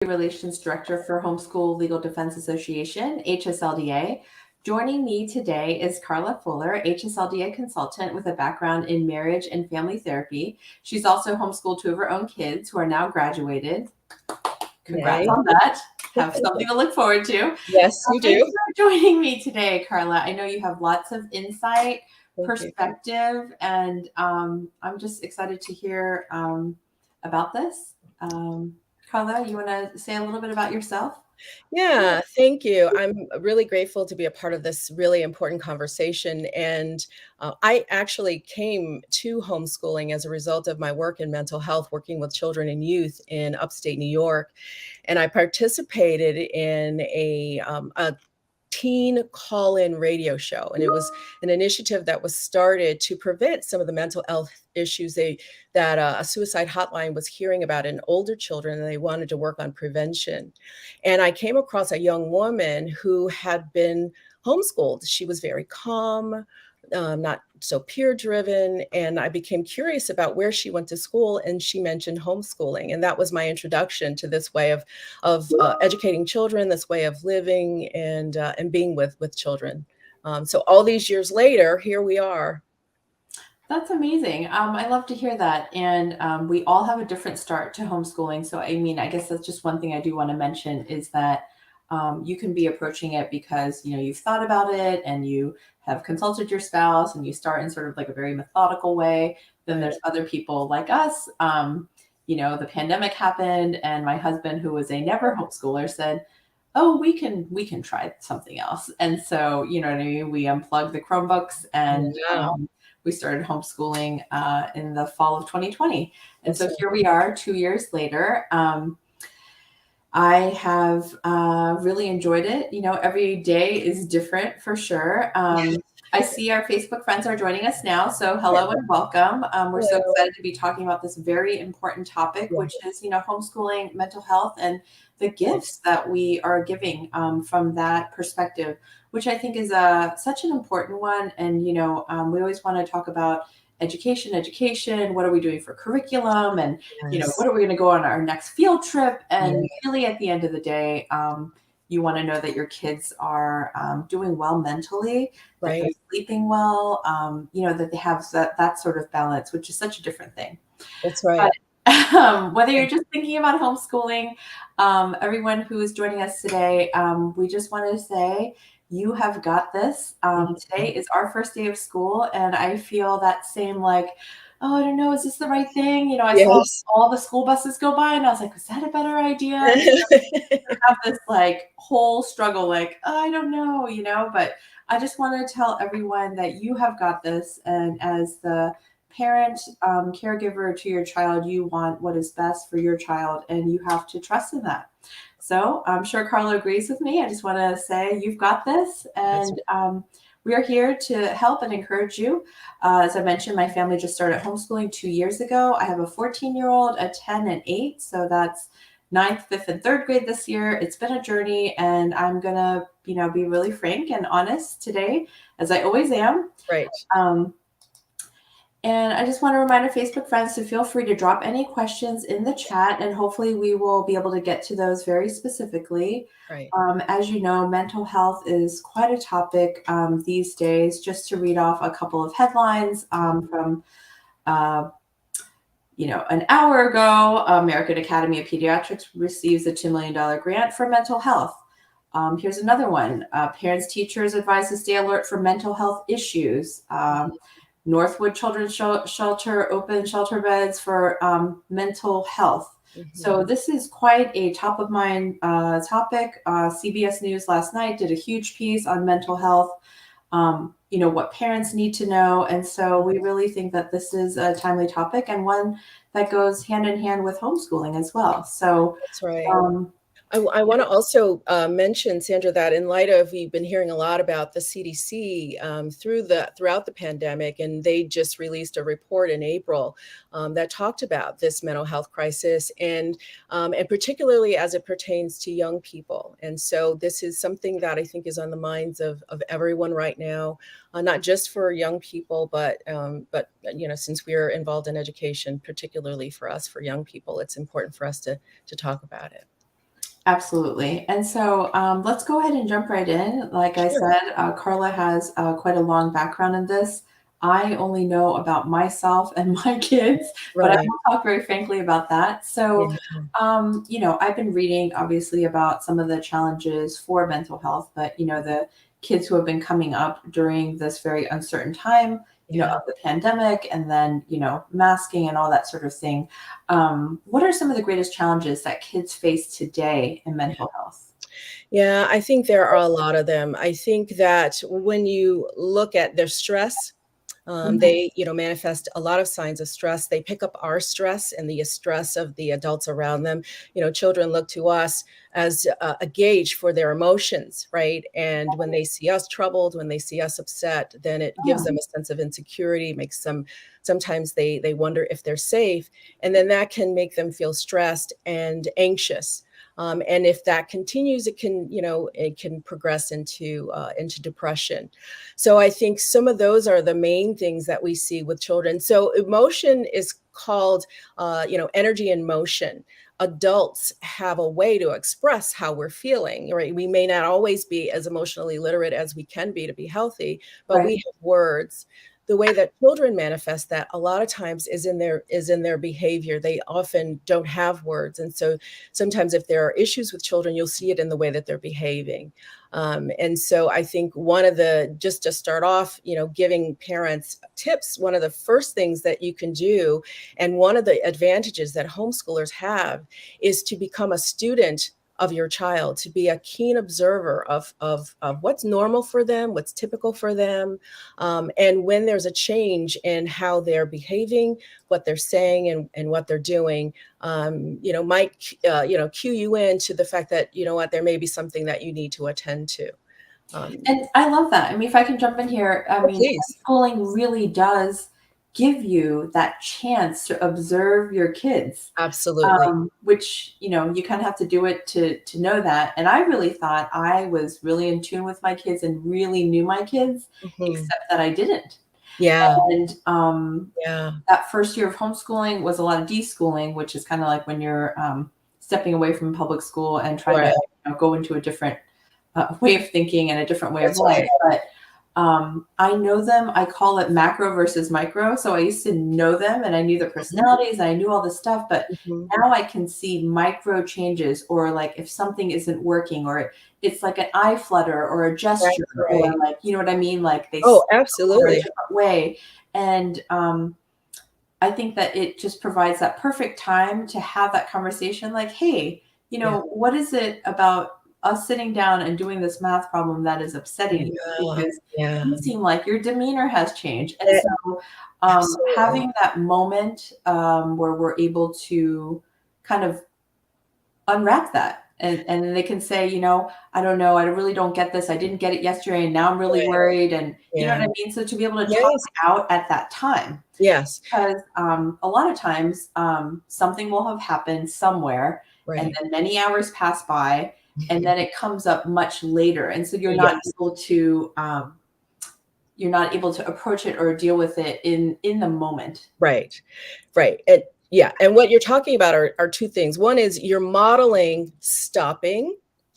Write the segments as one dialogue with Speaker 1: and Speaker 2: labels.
Speaker 1: Relations Director for Homeschool Legal Defense Association, HSLDA. Joining me today is Carla Fuller, HSLDA Consultant with a background in marriage and family therapy. She's also homeschooled two of her own kids who are now graduated. Congrats on that. Have something to look forward to.
Speaker 2: Yes, you do.
Speaker 1: Thanks for joining me today, Carla. I know you have lots of insight, perspective, and I'm just excited to hear about this. Carla, you want to say a little bit about yourself?
Speaker 2: Yeah, thank you. I'm really grateful to be a part of this really important conversation. And I actually came to homeschooling as a result of my work in mental health, working with children and youth in upstate New York. And I participated in a teen call-in radio show. And it was an initiative that was started to prevent some of the mental health issues that a suicide hotline was hearing about in older children, and they wanted to work on prevention. And I came across a young woman who had been homeschooled. She was very calm, not so peer driven. And I became curious about where she went to school, and she mentioned homeschooling. And that was my introduction to this way of educating children, this way of living and being with children. So all these years later, here we are.
Speaker 1: That's amazing. I love to hear that. And we all have a different start to homeschooling. So, I mean, I guess that's just one thing I do want to mention is that you can be approaching it because, you've thought about it and you have consulted your spouse and you start in sort of like a very methodical way. Then there's other people like us. The pandemic happened and my husband, who was a never homeschooler, said, oh, we can try something else. And so, you know what I mean? We unplugged the Chromebooks and we started homeschooling in the fall of 2020. And so here we are 2 years later. I have really enjoyed it. Every day is different for sure. I see our Facebook friends are joining us now. So hello and welcome. We're so excited to be talking about this very important topic, which is, homeschooling, mental health, and the gifts that we are giving from that perspective, which I think is such an important one. And, we always want to talk about education, what are we doing for curriculum, and, what are we going to go on our next field trip? And really at the end of the day, you want to know that your kids are doing well mentally, that they're sleeping well, that they have that sort of balance, which is such a different thing.
Speaker 2: That's right.
Speaker 1: But, whether you're just thinking about homeschooling, everyone who is joining us today, we just want to say you have got this. Today is our first day of school, and I feel that same oh, I don't know, is this the right thing? I saw all the school buses go by, and I was like, was that a better idea? Have this whole struggle, oh, I don't know, But I just want to tell everyone that you have got this, and as the parent, caregiver to your child, you want what is best for your child, and you have to trust in that. So I'm sure Carla agrees with me. I just want to say you've got this, and we are here to help and encourage you. As I mentioned, my family just started homeschooling 2 years ago. I have a 14-year-old, a 10, and 8. So that's 9th, 5th, and 3rd grade this year. It's been a journey, and I'm going to, be really frank and honest today, as I always am.
Speaker 2: Right.
Speaker 1: And I just want to remind our Facebook friends to feel free to drop any questions in the chat, and hopefully we will be able to get to those very specifically.
Speaker 2: Right.
Speaker 1: As you know, mental health is quite a topic these days. Just to read off a couple of headlines from, an hour ago, American Academy of Pediatrics receives a $2 million grant for mental health. Here's another one. Parents, teachers advised to stay alert for mental health issues. Northwood Children's Shelter open shelter beds for mental health. So this is quite a top of mind topic. CBS News last night did a huge piece on mental health, what parents need to know. And so we really think that this is a timely topic and one that goes hand in hand with homeschooling as well. So
Speaker 2: that's right. I want to also mention, Sandra, that in light of, we've been hearing a lot about the CDC throughout the pandemic, and they just released a report in April that talked about this mental health crisis, and particularly as it pertains to young people. And so this is something that I think is on the minds of everyone right now, not just for young people, but since we are involved in education, particularly for us, for young people, it's important for us to talk about it.
Speaker 1: Absolutely. And so let's go ahead and jump right in. Like I
Speaker 2: Sure.
Speaker 1: said, Carla has quite a long background in this. I only know about myself and my kids, but I
Speaker 2: Right.
Speaker 1: will talk very frankly about that. So,
Speaker 2: Yeah.
Speaker 1: I've been reading obviously about some of the challenges for mental health, but, the kids who have been coming up during this very uncertain time,
Speaker 2: Yeah.
Speaker 1: of the pandemic and then, masking and all that sort of thing. What are some of the greatest challenges that kids face today in
Speaker 2: Yeah.
Speaker 1: mental health?
Speaker 2: Yeah, I think there are a lot of them. I think that when you look at their stress,
Speaker 1: Mhm.
Speaker 2: they, manifest a lot of signs of stress. They pick up our stress and the stress of the adults around them. Children look to us as a gauge for their emotions, right? And when they see us troubled, when they see us upset, then it gives
Speaker 1: Oh,
Speaker 2: them a sense of insecurity, makes them sometimes they wonder if they're safe, and then that can make them feel stressed and anxious. And if that continues, it can progress into depression. So I think some of those are the main things that we see with children. So emotion is called, energy in motion. Adults have a way to express how we're feeling, right? We may not always be as emotionally literate as we can be to be healthy, but
Speaker 1: right.
Speaker 2: we have words. The way that children manifest that a lot of times is in their behavior. They often don't have words. And so sometimes if there are issues with children, you'll see it in the way that they're behaving. And so I think one of the, just to start off, giving parents tips, one of the first things that you can do, and one of the advantages that homeschoolers have, is to become a student of your child, to be a keen observer of what's normal for them, what's typical for them. And when there's a change in how they're behaving, what they're saying, and what they're doing, might cue you in to the fact that, what, there may be something that you need to attend to. Um,
Speaker 1: And I love that. I mean, if I can jump in here, I
Speaker 2: oh,
Speaker 1: mean,
Speaker 2: please.
Speaker 1: homeschooling really does give you that chance to observe your kids,
Speaker 2: Absolutely.
Speaker 1: which, you kind of have to do it to know that. And I really thought I was really in tune with my kids and really knew my kids,
Speaker 2: Mhm.
Speaker 1: except that I didn't.
Speaker 2: Yeah,
Speaker 1: And
Speaker 2: yeah,
Speaker 1: that first year of homeschooling was a lot of deschooling, which is kind of like when you're stepping away from public school and trying to
Speaker 2: right.
Speaker 1: go into a different way of thinking and a different way of
Speaker 2: That's
Speaker 1: life.
Speaker 2: right.
Speaker 1: But I know them. I call it macro versus micro. So I used to know them and I knew their
Speaker 2: Mhm,
Speaker 1: personalities and I knew all this stuff. But
Speaker 2: mhm.
Speaker 1: now I can see micro changes, or like if something isn't working, or it's like an eye flutter or a
Speaker 2: That's
Speaker 1: gesture, or
Speaker 2: right.
Speaker 1: like, you know what I mean? Like they
Speaker 2: Oh,
Speaker 1: or a
Speaker 2: absolutely.
Speaker 1: different way. And I think that it just provides that perfect time to have that conversation like, hey,
Speaker 2: Yeah,
Speaker 1: what is it about us sitting down and doing this math problem that is upsetting you?
Speaker 2: yeah,
Speaker 1: Because
Speaker 2: yeah.
Speaker 1: you seem like your demeanor has changed. And
Speaker 2: Eh,
Speaker 1: so
Speaker 2: absolutely.
Speaker 1: having that moment where we're able to kind of unwrap that. And they can say, I don't know, I really don't get this. I didn't get it yesterday, and now I'm really
Speaker 2: Right,
Speaker 1: worried. And you know
Speaker 2: yeah.
Speaker 1: what I mean? So to be able to talk
Speaker 2: Yes,
Speaker 1: out at that time,
Speaker 2: yes,
Speaker 1: because a lot of times something will have happened somewhere, and
Speaker 2: right.
Speaker 1: then many hours pass by, and then it comes up much later, and so
Speaker 2: Yes,
Speaker 1: you're not able to approach it or deal with it in the moment.
Speaker 2: right, right, and yeah, and what you're talking about are 2 things. One is you're modeling stopping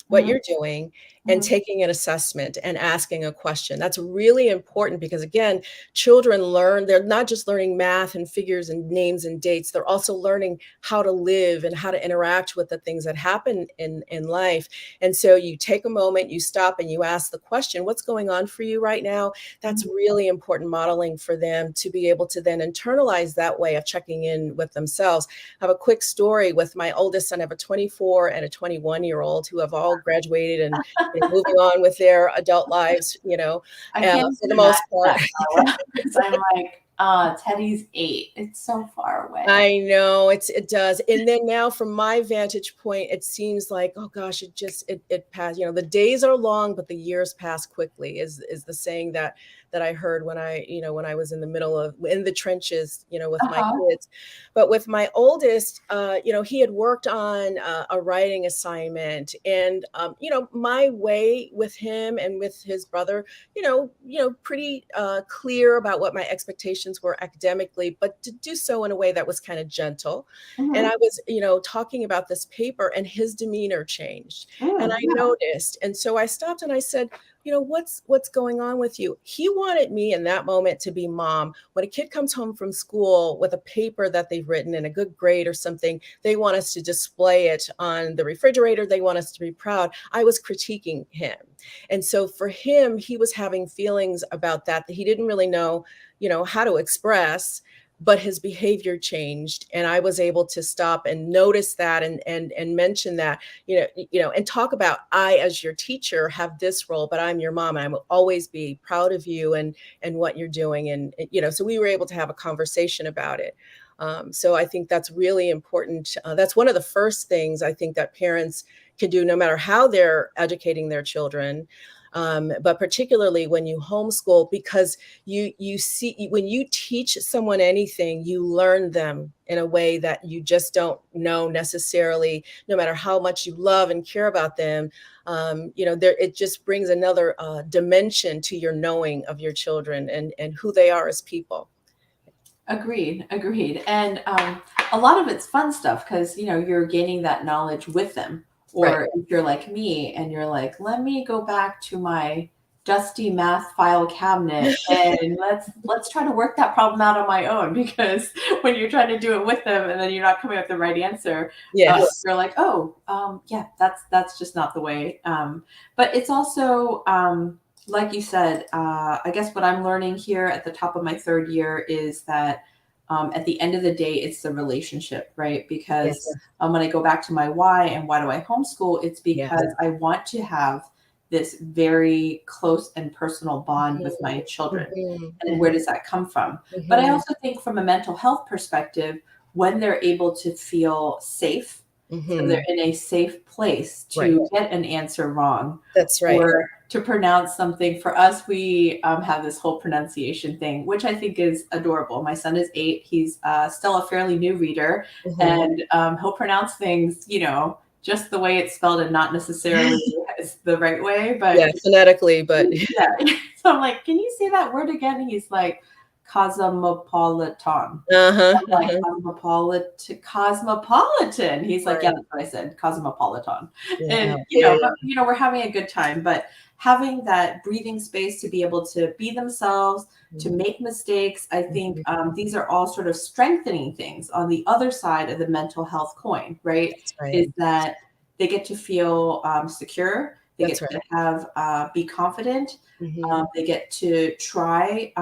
Speaker 2: what
Speaker 1: Mhm,
Speaker 2: you're doing and
Speaker 1: mhm,
Speaker 2: taking an assessment and asking a question. That's really important because, again, children learn, they're not just learning math and figures and names and dates, they're also learning how to live and how to interact with the things that happen in life. And so you take a moment, you stop, and you ask the question, "What's going on for you right now?" That's
Speaker 1: mhm.
Speaker 2: really important modeling for them to be able to then internalize that way of checking in with themselves. I have a quick story with my oldest son. I have a 24 and a 21-year-old who have all graduated and, moving on with their adult lives,
Speaker 1: I can't
Speaker 2: for
Speaker 1: even
Speaker 2: the
Speaker 1: imagine
Speaker 2: most part.
Speaker 1: that, Carla, because I'm like, Teddy's 8. It's so far away.
Speaker 2: I know, it does, and then now from my vantage point, it seems like, oh gosh, it passed, the days are long, but the years pass quickly is the saying that I heard when I was in the trenches, with my
Speaker 1: Uh-huh.
Speaker 2: kids. But with my oldest, he had worked on a writing assignment, and, my way with him and with his brother, pretty clear about what my expectations conversations were academically, but to do so in a way that was kind of gentle. And
Speaker 1: Mhm.
Speaker 2: I was, talking about this paper, and his demeanor changed. And I
Speaker 1: Yeah.
Speaker 2: noticed. And so I stopped and I said, what's going on with you? He wanted me in that moment to be mom. When a kid comes home from school with a paper that they've written and a good grade or something, they want us to display it on the refrigerator. They want us to be proud. I was critiquing him. And so for him, he was having feelings about that he didn't really know, how to express, but his behavior changed. And I was able to stop and notice that and mention that, and talk about, I, as your teacher, have this role, but I'm your mom. And I will always be proud of you and what you're doing. And so we were able to have a conversation about it. So I think that's really important. That's one of the first things I think that parents can do, no matter how they're educating their children. But particularly when you homeschool, because you see, when you teach someone anything, you learn them in a way that you just don't know necessarily, no matter how much you love and care about them. It just brings another dimension to your knowing of your children and who they are as people.
Speaker 1: Agreed, agreed. And a lot of it's fun stuff because you're gaining that knowledge with them.
Speaker 2: Right.
Speaker 1: Or if you're like me and you're like, let me go back to my dusty math file cabinet and let's try to work that problem out on my own. Because when you're trying to do it with them and then you're not coming up with the right answer,
Speaker 2: Yes.
Speaker 1: you're like, oh, yeah, that's just not the way. But it's also like you said, I guess what I'm learning here at the top of my third year is that at the end of the day, it's the relationship, right? Because
Speaker 2: Yes.
Speaker 1: when I go back to my why and why do I homeschool, it's
Speaker 2: Yes.
Speaker 1: because I want to have this very close and personal bond with my
Speaker 2: Mhm.
Speaker 1: children.
Speaker 2: Mhm.
Speaker 1: And where
Speaker 2: Mhm.
Speaker 1: does that come from? But I
Speaker 2: Mhm.
Speaker 1: also think from a mental health perspective, when they're able to feel safe, so they're
Speaker 2: Mhm.
Speaker 1: in a safe place
Speaker 2: Right.
Speaker 1: to get an answer wrong
Speaker 2: That's right.
Speaker 1: or to pronounce something. For us, we have this whole pronunciation thing, which I think is adorable. My son is 8. He's still a fairly new reader,
Speaker 2: Mhm.
Speaker 1: and he'll pronounce things, just the way it's spelled and not necessarily as the right way. But
Speaker 2: Yeah, phonetically, but
Speaker 1: yeah. So I'm like, can you say that word again? And he's like, cosmopolitan.
Speaker 2: uh-huh,
Speaker 1: I'm like,
Speaker 2: uh-huh.
Speaker 1: cosmopolitan. He's like, yeah,
Speaker 2: Right.
Speaker 1: that's what I said, cosmopolitan.
Speaker 2: Yeah,
Speaker 1: And,
Speaker 2: yeah.
Speaker 1: but, we're having a good time, but having that breathing space to be able to be themselves, to
Speaker 2: Mhm,
Speaker 1: make mistakes, I think
Speaker 2: mhm.
Speaker 1: these are all sort of strengthening things on the other side of the mental health coin, right?
Speaker 2: That's right.
Speaker 1: Is that they get to feel secure. They
Speaker 2: That's
Speaker 1: get
Speaker 2: right.
Speaker 1: to have, be confident.
Speaker 2: Mhm,
Speaker 1: They get to try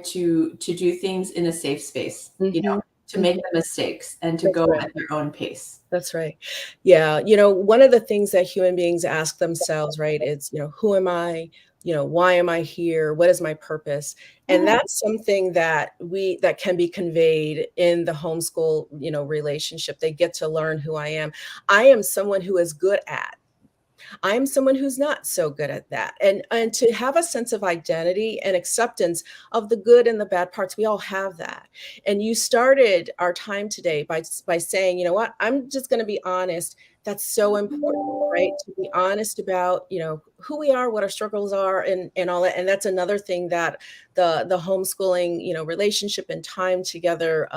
Speaker 1: to do things in a safe space,
Speaker 2: mhm,
Speaker 1: to make
Speaker 2: mhm.
Speaker 1: the mistakes and to
Speaker 2: That's
Speaker 1: go
Speaker 2: right.
Speaker 1: at their own pace.
Speaker 2: That's right. Yeah, one of the things that human beings ask themselves, right, is, who am I? Why am I here? What is my purpose? And
Speaker 1: Mhm.
Speaker 2: that's something that can be conveyed in the homeschool, relationship. They get to learn who I am. I am someone who is good at. I'm someone who's not so good at that. And to have a sense of identity and acceptance of the good and the bad parts, we all have that. And you started our time today by saying, you know what, I'm just going to be honest. That's so important, right? To be honest about, who we are, what our struggles are, and all that. And that's another thing that the homeschooling, relationship and time together,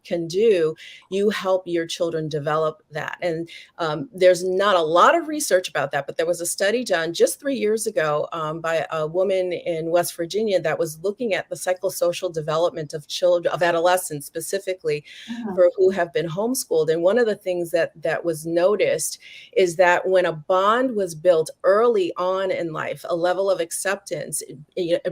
Speaker 2: can do. You help your children develop that. And there's not a lot of research about that, but there was a study done just 3 years ago by a woman in West Virginia that was looking at the psychosocial development of children, of adolescents specifically,
Speaker 1: Mhm.
Speaker 2: for who have been homeschooled. And one of the things that was noticed is that when a bond was built early on in life, a level of acceptance,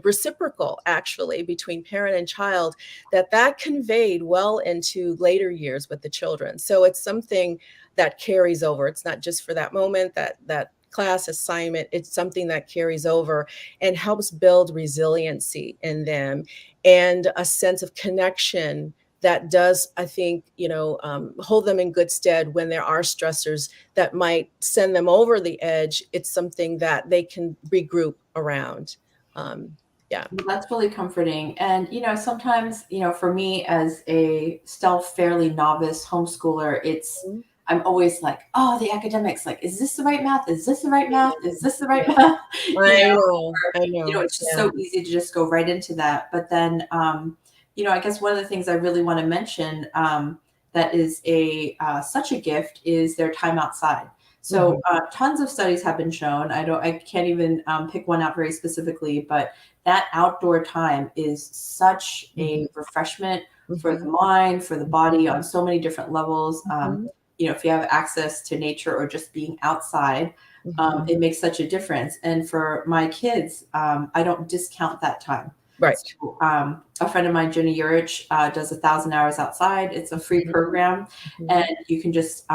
Speaker 2: reciprocal actually between parent and child, that conveyed well into later years with the children. So it's something that carries over. It's not just for that moment, that class assignment. It's something that carries over and helps build resiliency in them and a sense of connection that does, I think, hold them in good stead when there are stressors that might send them over the edge. It's something that they can regroup around. Yeah.
Speaker 1: Well, that's really comforting. And, sometimes, for me as a still fairly novice homeschooler, it's
Speaker 2: Mhm.
Speaker 1: I'm always like, oh, the academics, like, is this the right math? Is this the right math? Is this the right math? You
Speaker 2: I
Speaker 1: know,
Speaker 2: know,
Speaker 1: or,
Speaker 2: I know.
Speaker 1: it's just
Speaker 2: Yeah.
Speaker 1: so easy to just go right into that. But then, I guess one of the things I really want to mention, that is such a gift is their time outside. So
Speaker 2: Mhm,
Speaker 1: tons of studies have been shown. I can't even pick one out very specifically, but that outdoor time is such
Speaker 2: mhm,
Speaker 1: a refreshment for the
Speaker 2: mhm,
Speaker 1: mind, for the body
Speaker 2: mhm,
Speaker 1: on so many different levels.
Speaker 2: mhm,
Speaker 1: If you have access to nature or just being outside,
Speaker 2: mhm.
Speaker 1: it makes such a difference. And for my kids, I don't discount that time.
Speaker 2: Right.
Speaker 1: So, a friend of mine, Jenny Urich, does 1,000 hours outside. It's a free
Speaker 2: Mhm,
Speaker 1: program, and
Speaker 2: mhm,
Speaker 1: you can just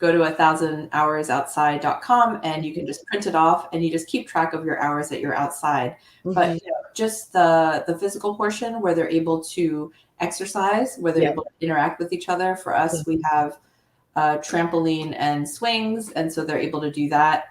Speaker 1: go to 1,000hoursoutside.com and you can
Speaker 2: mhm,
Speaker 1: just print it off, and you just keep track of your hours that you're outside. But
Speaker 2: mhm.
Speaker 1: just the physical portion where they're able to exercise, where they're
Speaker 2: Yeah,
Speaker 1: able to interact with each other. For
Speaker 2: yeah.
Speaker 1: us, we have trampoline and swings, and so they're able to do that.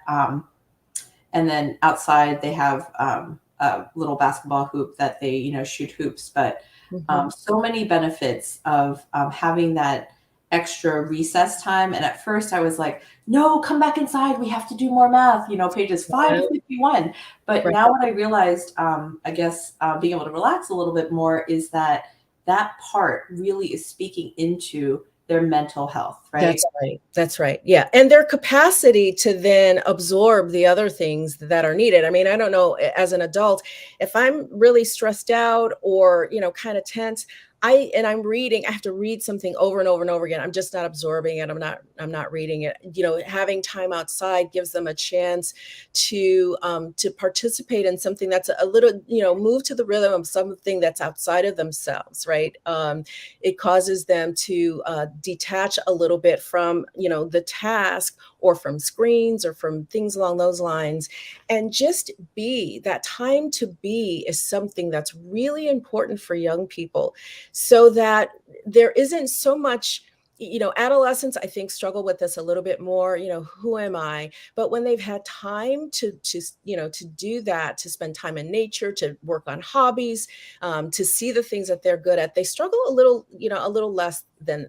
Speaker 1: And then outside they have a little basketball hoop that they shoot hoops. But
Speaker 2: Mhm.
Speaker 1: so many benefits of having that extra recess time. And at first I was like, no, come back inside, we have to do more math, pages 5
Speaker 2: Yeah,
Speaker 1: to 51. But
Speaker 2: right.
Speaker 1: now what I realized, I guess being able to relax a little bit more, is that that part really is speaking into their mental health, right?
Speaker 2: That's right, that's right, yeah, and their capacity to then absorb the other things that are needed. I mean, I don't know, as an adult, if I'm really stressed out or, kinda tense, I'm reading, I have to read something over and over and over again. I'm just not absorbing it, I'm not reading it. Having time outside gives them a chance to participate in something that's a little, move to the rhythm of something that's outside of themselves, right? It causes them to detach a little bit from the task or from screens or from things along those lines, and just be. That time to be is something that's really important for young people, so that there isn't so much. Adolescents, I think, struggle with this a little bit more. Who am I? But when they've had time to do that, to spend time in nature, to work on hobbies, to see the things that they're good at. They struggle a little less than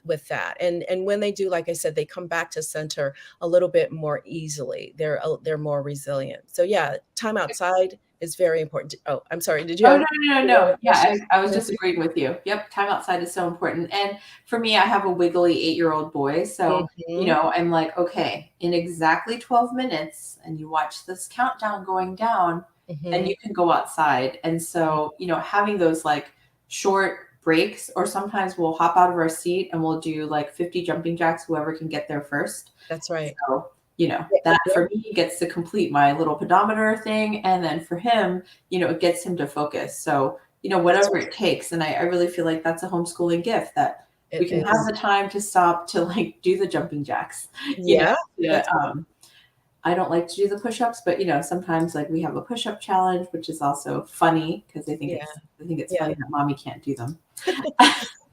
Speaker 2: with that. And when they do, like I said, they come back to center a little bit more easily. They're more resilient. So yeah, time outside is very important. Oh, I'm sorry. Did you
Speaker 1: Oh,
Speaker 2: have
Speaker 1: no, no, no,
Speaker 2: you have a
Speaker 1: no. Yeah,
Speaker 2: question?
Speaker 1: I was just agreeing with you. Yep, time outside is so important. And for me, I have a wiggly 8-year-old boy. So,
Speaker 2: Mhm,
Speaker 1: I'm like, okay, in exactly 12 minutes, and you watch this countdown going down, and
Speaker 2: mhm,
Speaker 1: you can go outside. And so, having those like short breaks, or sometimes we'll hop out of our seat and we'll do like 50 jumping jacks, whoever can get there first.
Speaker 2: that's right.
Speaker 1: So,
Speaker 2: Yeah,
Speaker 1: that
Speaker 2: yeah,
Speaker 1: for me gets to complete my little pedometer thing. And then for him, it gets him to focus. So,
Speaker 2: that's
Speaker 1: whatever it takes. And I really feel like that's a homeschooling gift, that we
Speaker 2: it
Speaker 1: can have
Speaker 2: is.
Speaker 1: the time to stop to like do the jumping jacks, you know,
Speaker 2: Yeah, that's
Speaker 1: to, I don't like to do the push-ups, but sometimes like we have a push-up challenge, which is also funny because
Speaker 2: yeah,
Speaker 1: I think it's
Speaker 2: yeah.
Speaker 1: funny that mommy can't do them.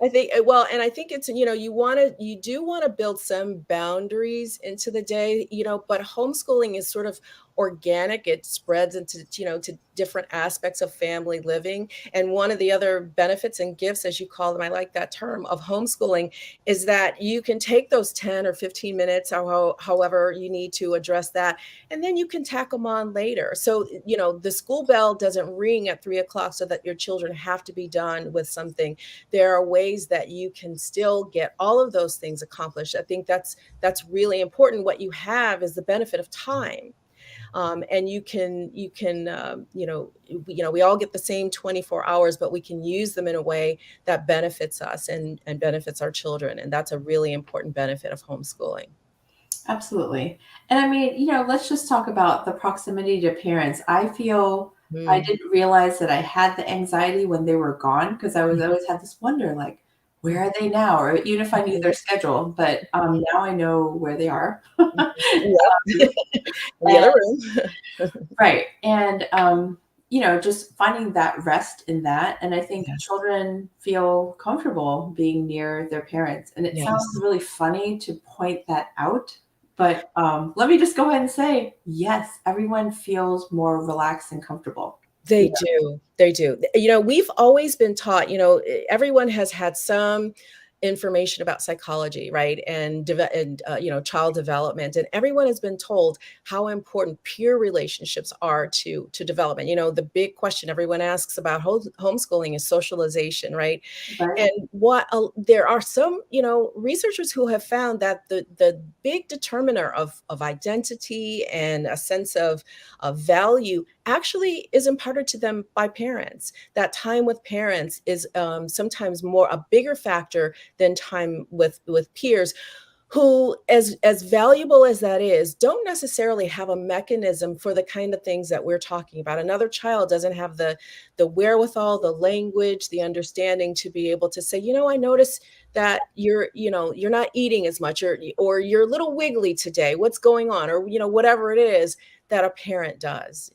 Speaker 2: I think well, and I think it's, you do wanna build some boundaries into the day, but homeschooling is sort of organic. It spreads into, to different aspects of family living. And one of the other benefits and gifts, as you call them, I like that term, of homeschooling, is that you can take those 10 or 15 minutes, or however you need to address that, and then you can tack them on later. So, the school bell doesn't ring at 3 o'clock so that your children have to be done with something. There are ways that you can still get all of those things accomplished. I think that's really important. What you have is the benefit of time, and we all get the same 24 hours, but we can use them in a way that benefits us and benefits our children, and that's a really important benefit of homeschooling.
Speaker 1: Absolutely. And I mean, let's just talk about the proximity to parents. I feel I
Speaker 2: Mm,
Speaker 1: didn't realize that I had the anxiety when they were gone, because I
Speaker 2: mhm,
Speaker 1: always had this wonder, like, where are they now? Or even if I knew
Speaker 2: mhm,
Speaker 1: their schedule, but now I know where they are.
Speaker 2: mhm. Yep. In the
Speaker 1: And
Speaker 2: other room.
Speaker 1: right. And just finding that rest in that. And I think
Speaker 2: Yes.
Speaker 1: children feel comfortable being near their parents. And it sounds
Speaker 2: Yes.
Speaker 1: really funny to point that out. But let me just go ahead and say, yes, everyone feels more relaxed and comfortable.
Speaker 2: They
Speaker 1: Yeah.
Speaker 2: do, they do. We've always been taught, everyone has had some, information about psychology, right? And child development. And everyone has been told how important peer relationships are to development. The big question everyone asks about homeschooling is socialization, right?
Speaker 1: Right.
Speaker 2: And there are some, researchers who have found that the big determiner of identity and a sense of value actually is imparted to them by parents. That time with parents is sometimes more a bigger factor than time with peers who, as valuable as that is, don't necessarily have a mechanism for the kind of things that we're talking about. Another child doesn't have the wherewithal, the language, the understanding to be able to say, I notice that you're not eating as much, or you're a little wiggly today. What's going on? Or whatever it is that a parent does.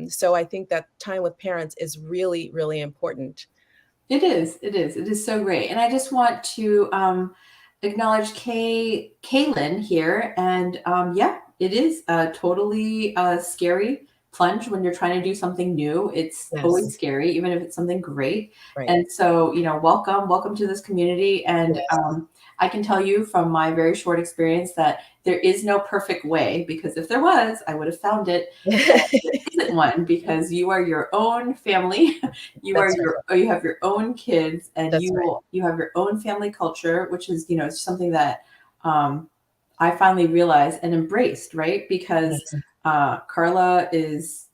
Speaker 2: So I think that time with parents is really, really important.
Speaker 1: It is. It is. It is so great. And I just want to acknowledge Kaylin here. And yeah, it is a totally scary plunge when you're trying to do something new. It's always
Speaker 2: Yes.
Speaker 1: scary, even if it's something great.
Speaker 2: Right.
Speaker 1: And so, welcome to this community. And
Speaker 2: Yes.
Speaker 1: I can tell you from my very short experience that there is no perfect way, because if there was, I would have found it. There isn't one, because you are your own family.
Speaker 2: That's right.
Speaker 1: You have your own kids, and
Speaker 2: That's right.
Speaker 1: you have your own family culture, which is, something that I finally realized and embraced, right? Because
Speaker 2: Yes.
Speaker 1: Carla is,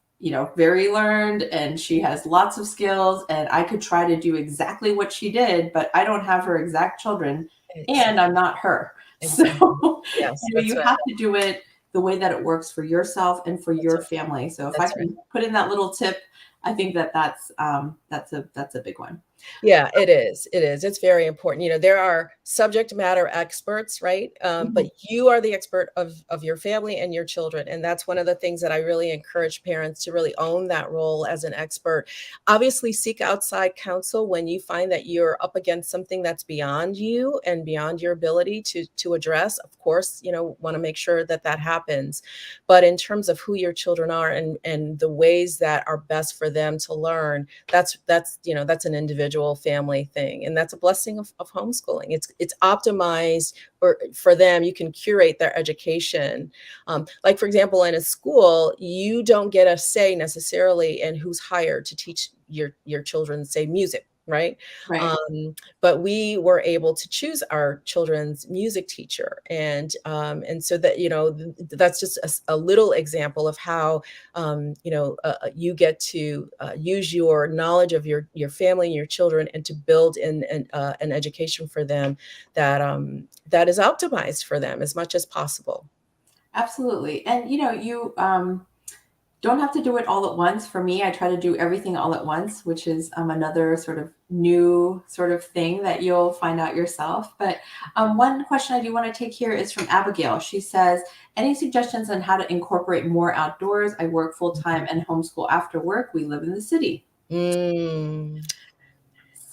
Speaker 1: very learned, and she has lots of skills, and I could try to do exactly what she did, but I don't have her exact children, and
Speaker 2: Exactly.
Speaker 1: I'm not her. So,
Speaker 2: Exactly. Yes, that's
Speaker 1: you
Speaker 2: right.
Speaker 1: have to do it the way that it works for yourself and for
Speaker 2: That's
Speaker 1: your
Speaker 2: right.
Speaker 1: family. So if I
Speaker 2: That's right.
Speaker 1: can put in that little tip, I think that that's a big one.
Speaker 2: Yeah, it is. It is. It's very important. There are subject matter experts, right? But
Speaker 1: Mhm.
Speaker 2: you are the expert of your family and your children, and that's one of the things that I really encourage parents to really own that role as an expert. Obviously, seek outside counsel when you find that you're up against something that's beyond you and beyond your ability to address. Of course, want to make sure that that happens. But in terms of who your children are and the ways that are best for them to learn, that's an individual family thing, and that's a blessing of homeschooling. It's optimized for them. You can curate their education. Like, for example, in a school, you don't get a say necessarily in who's hired to teach your children, say, music, right?
Speaker 1: Right.
Speaker 2: But we were able to choose our children's music teacher, and so that that's just a little example of how you get to use your knowledge of your family and your children, and to build an education for them that is optimized for them as much as possible.
Speaker 1: Absolutely. And you don't have to do it all at once. For me, I try to do everything all at once, which is another sort of new sort of thing that you'll find out yourself. But one question I do want to take here is from Abigail. She says, any suggestions on how to incorporate more outdoors? I work full time and homeschool after work. We live in the city.
Speaker 2: Mm,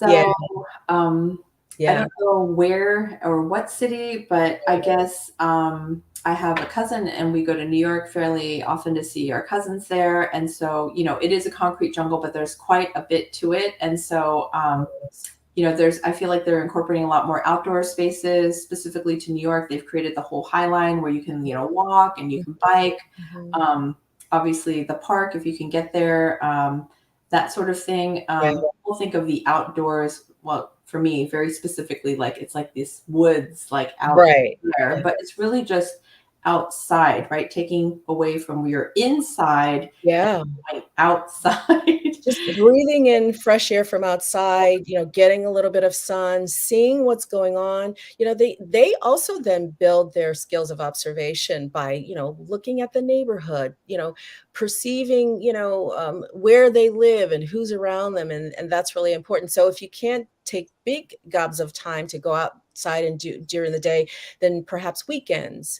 Speaker 2: yeah,
Speaker 1: So I
Speaker 2: yeah.
Speaker 1: don't know where or what city, but I guess I have a cousin, and we go to New York fairly often to see our cousins there. And so, it is a concrete jungle, but there's quite a bit to it. And so, I feel like they're incorporating a lot more outdoor spaces specifically to New York. They've created the whole High Line where you can, walk and you can bike.
Speaker 2: Mhm.
Speaker 1: Um, Obviously, the park, if you can get there, that sort of thing.
Speaker 2: Yeah,
Speaker 1: People think of the outdoors. Well, for me, very specifically, like it's like this woods, like out
Speaker 2: right.
Speaker 1: there, but it's really just outside, right? Taking away from your inside and
Speaker 2: Yeah.
Speaker 1: going outside.
Speaker 2: Just breathing in fresh air from outside, getting a little bit of sun, seeing what's going on. They also then build their skills of observation by, looking at the neighborhood, perceiving, where they live and who's around them, and that's really important. So if you can't take big gobs of time to go outside and do during the day, then perhaps weekends,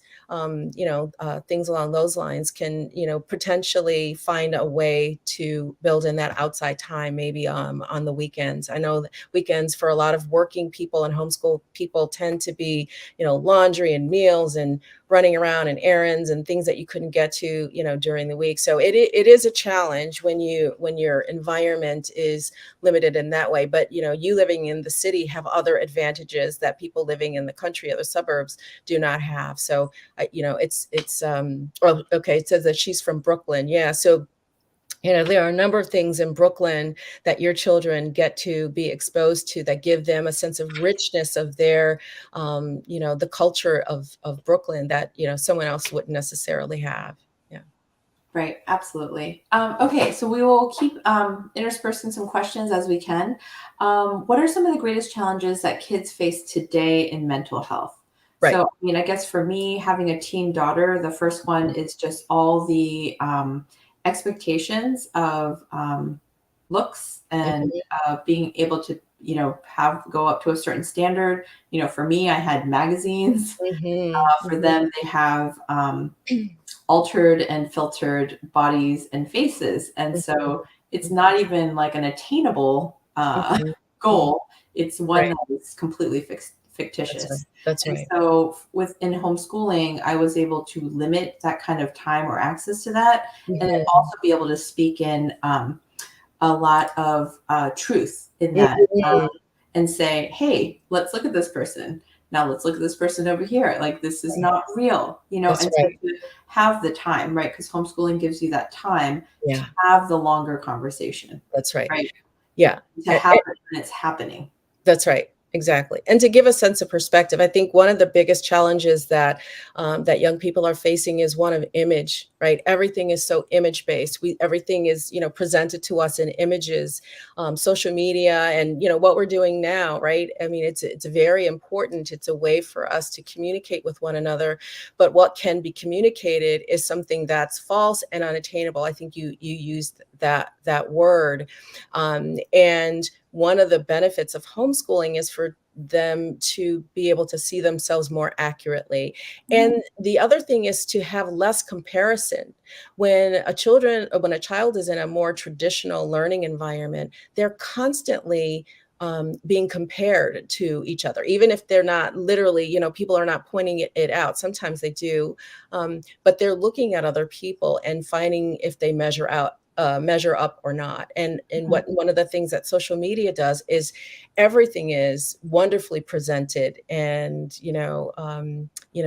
Speaker 2: things along those lines can, potentially find a way to build in that outside time, maybe on the weekends. I know that weekends for a lot of working people and homeschool people tend to be, laundry and meals and running around and errands and things that you couldn't get to, during the week. So it is a challenge when your environment is limited in that way. But you living in the city have other advantages that people living in the country, other suburbs do not have. So, oh, okay, it says that she's from Brooklyn. Yeah. So, there are a number of things in Brooklyn that your children get to be exposed to that give them a sense of richness of their, the culture of Brooklyn that, someone else wouldn't necessarily have. Yeah.
Speaker 1: Right, absolutely. Okay, so we will keep interspersing some questions as we can. What are some of the greatest challenges that kids face today in mental health?
Speaker 2: Right.
Speaker 1: So, I mean, I guess for me, having a teen daughter, the first one is just all the expectations of looks and
Speaker 2: Mhm,
Speaker 1: being able to, have go up to a certain standard. For me, I had magazines.
Speaker 2: mhm,
Speaker 1: For
Speaker 2: mhm.
Speaker 1: them, they have altered and filtered bodies and faces. And
Speaker 2: Mhm,
Speaker 1: so it's not even like an attainable
Speaker 2: mhm, mhm.
Speaker 1: goal. It's one
Speaker 2: Right.
Speaker 1: that is completely
Speaker 2: That's right.
Speaker 1: fictitious.
Speaker 2: That's
Speaker 1: And
Speaker 2: right.
Speaker 1: so within homeschooling, I was able to limit that kind of time or access to that, and then
Speaker 2: Mhm,
Speaker 1: also be able to speak in a lot of truth in that,
Speaker 2: mhm.
Speaker 1: and say, hey, let's look at this person. Now let's look at this person over here. Like, this is
Speaker 2: Right.
Speaker 1: not real,
Speaker 2: That's
Speaker 1: and so
Speaker 2: right.
Speaker 1: to have the time, right? Because homeschooling gives you that time to
Speaker 2: Yeah,
Speaker 1: have the longer conversation,
Speaker 2: that's right.
Speaker 1: right?
Speaker 2: Yeah.
Speaker 1: To have it when it's happening.
Speaker 2: That's right, exactly. And to give a sense of perspective, I think one of the biggest challenges that young people are facing is one of image, right? Everything is so image based. Everything is presented to us in images, social media, and what we're doing now, right? I mean, it's very important. It's a way for us to communicate with one another, but what can be communicated is something that's false and unattainable. I think you used that word, and one of the benefits of homeschooling is for them to be able to see themselves more accurately.
Speaker 1: Mhm.
Speaker 2: And the other thing is to have less comparison. When a child is in a more traditional learning environment, they're constantly being compared to each other, even if they're not literally, people are not pointing it out. Sometimes they do, but they're looking at other people and finding if they measure up or not. And
Speaker 1: Mhm.
Speaker 2: what one of the things that social media does is everything is wonderfully presented and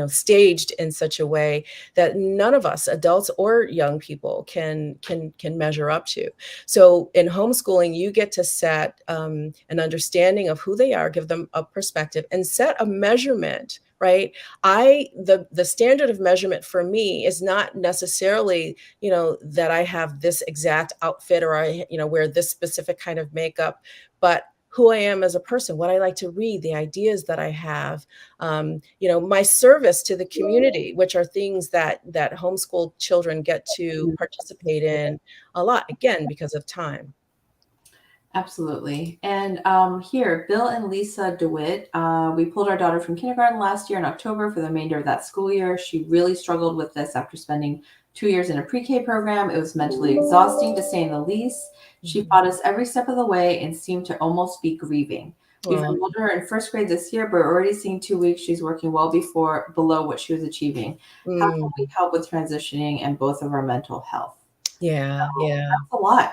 Speaker 2: staged in such a way that none of us, adults or young people, can measure up to. So in homeschooling, you get to set an understanding of who they are, give them a perspective, and set a measurement. Right. The standard of measurement for me is not necessarily that I have this exact outfit or I, wear this specific kind of makeup, but who I am as a person, what I like to read, the ideas that I have, my service to the community, which are things that homeschool children get to participate in a lot, again, because of time.
Speaker 1: Absolutely. And here, Bill and Lisa DeWitt, we pulled our daughter from kindergarten last year in October for the remainder of that school year. She really struggled with this after spending 2 years in a pre-K program. It was mentally exhausting, to say the least. She
Speaker 2: Mhm.
Speaker 1: fought us every step of the way and seemed to almost be grieving. We've
Speaker 2: Aw,
Speaker 1: enrolled her in first grade this year, but we're already seeing 2 weeks she's working well below what she was achieving. How can we
Speaker 2: mm.
Speaker 1: help with transitioning and both of our mental health?
Speaker 2: Yeah,
Speaker 1: So
Speaker 2: yeah.
Speaker 1: that's a lot.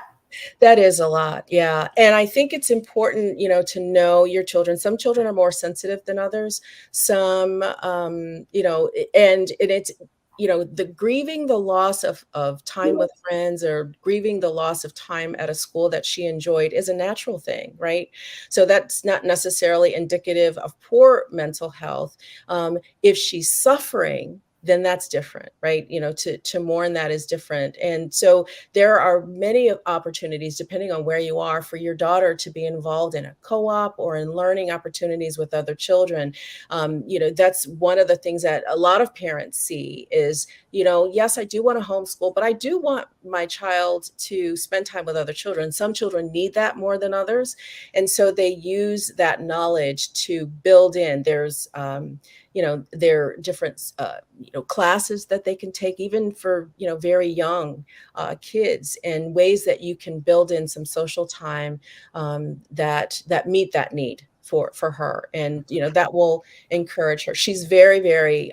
Speaker 2: That is a lot, yeah, and I think it's important, to know your children. Some children are more sensitive than others. Some, and it's the grieving the loss of time with friends or grieving the loss of time at a school that she enjoyed is a natural thing, right? So that's not necessarily indicative of poor mental health. If she's suffering, then that's different, right? To mourn that is different, and so there are many opportunities, depending on where you are, for your daughter to be involved in a co-op or in learning opportunities with other children. That's one of the things that a lot of parents see is, yes, I do want to homeschool, but I do want my child to spend time with other children. Some children need that more than others. And so they use that knowledge to build in. There are different, classes that they can take, even for, very young kids, and ways that you can build in some social time that meet that need. for her, and that will encourage her. She's very, very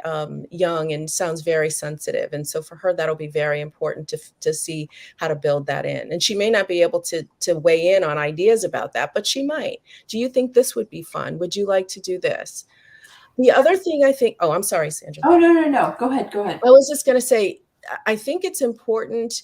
Speaker 2: young and sounds very sensitive, and so for her that'll be very important to see how to build that in. And she may not be able to weigh in on ideas about that, but she might. Do you think this would be fun? Would you like to do this? The other thing I think, oh, I'm sorry, Sandra.
Speaker 1: Oh, no, no, no. Go ahead. Go ahead.
Speaker 2: I was just going to say, I think it's important.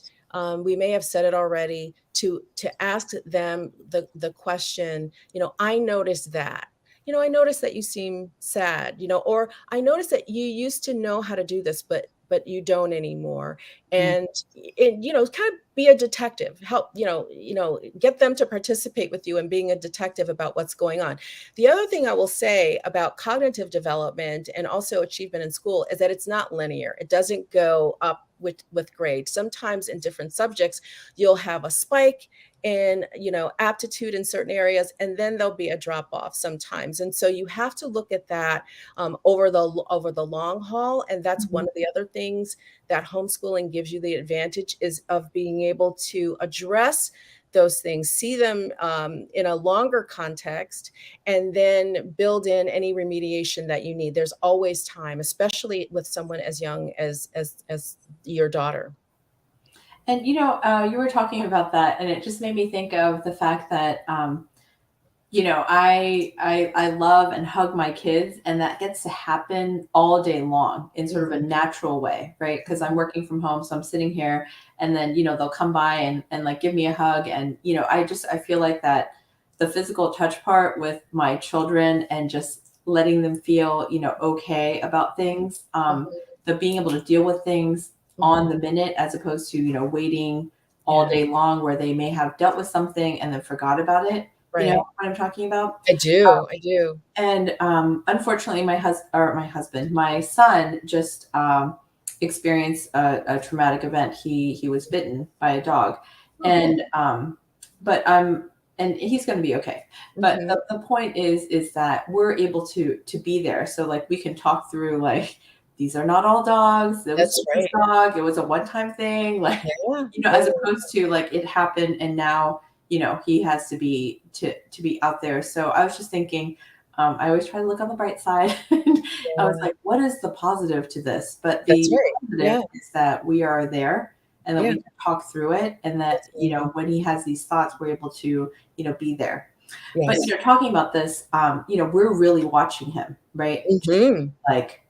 Speaker 2: We may have said it already, to ask them the question. I noticed that. I noticed that you seem sad. Or I noticed that you used to know how to do this, but you don't anymore.
Speaker 1: Mm.
Speaker 2: And kind of be a detective. Help get them to participate with you in being a detective about what's going on. The other thing I will say about cognitive development and also achievement in school is that it's not linear. It doesn't go up with grades. Sometimes in different subjects, you'll have a spike in aptitude in certain areas, and then there'll be a drop off sometimes. And so you have to look at that over the long haul. And that's one
Speaker 1: Mhm.
Speaker 2: of the other things that homeschooling gives you the advantage is of being able to address those things, see them in a longer context, and then build in any remediation that you need. There's always time, especially with someone as young as your daughter.
Speaker 1: And you were talking about that, and it just made me think of the fact that I love and hug my kids, and that gets to happen all day long in sort of a
Speaker 2: Mhm.
Speaker 1: natural way, right? Because I'm working from home, so I'm sitting here, and then they'll come by and like give me a hug, and I feel like that the physical touch part with my children and just letting them feel okay about things,
Speaker 2: Mhm.
Speaker 1: the being able to deal with things on
Speaker 2: Mhm.
Speaker 1: the minute as opposed to waiting all
Speaker 2: Yeah.
Speaker 1: day long where they may have dealt with something and then forgot about it. You know
Speaker 2: Right.
Speaker 1: what I'm talking about?
Speaker 2: I do. I do.
Speaker 1: And unfortunately, my son just experienced a traumatic event. He was bitten by a dog,
Speaker 2: Okay.
Speaker 1: and but and he's going to be okay. But
Speaker 2: Mhm.
Speaker 1: the point is that we're able to be there, so like we can talk through like these are not all dogs. It was
Speaker 2: That's
Speaker 1: just this
Speaker 2: right.
Speaker 1: dog. It was a one time thing. Like
Speaker 2: Yeah.
Speaker 1: as
Speaker 2: Yeah.
Speaker 1: opposed to like it happened and now he has to be out there. So I was just thinking, I always try to look on the bright side. And I was
Speaker 2: Yeah.
Speaker 1: like, what is the positive to this? But
Speaker 2: That's
Speaker 1: the
Speaker 2: right.
Speaker 1: positive
Speaker 2: Yeah.
Speaker 1: is that we are there and that
Speaker 2: Yeah.
Speaker 1: we can talk through it, and that
Speaker 2: Absolutely.
Speaker 1: when he has these thoughts, we're able to be there. But
Speaker 2: Yes.
Speaker 1: talking about this, we're really watching him, right?
Speaker 2: Mhm.
Speaker 1: Like,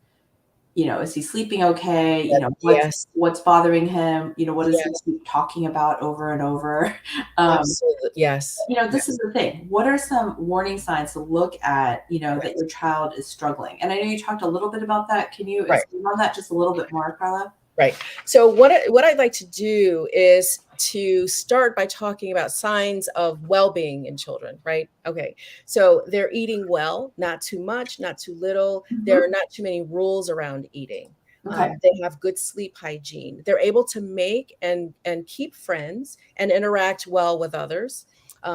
Speaker 1: is he sleeping okay?
Speaker 2: Yes.
Speaker 1: What's bothering him? What does he
Speaker 2: Yes.
Speaker 1: keep talking about over and over? Um,
Speaker 2: Absolutely. Yes.
Speaker 1: this is
Speaker 2: Yes.
Speaker 1: the thing. What are some warning signs to look at, that
Speaker 2: Right.
Speaker 1: your child is struggling? And I know you talked a little bit about that. Can you
Speaker 2: Right.
Speaker 1: expand on that just a little bit more, Carla?
Speaker 2: Right. So what I'd like to do is to start by talking about signs of well-being in children, right? Okay. So they're eating well, not too much, not too little. There are
Speaker 1: Mhm.
Speaker 2: not too many rules around eating.
Speaker 1: Okay.
Speaker 2: They have good sleep hygiene. They're able to make and keep friends and interact well with others.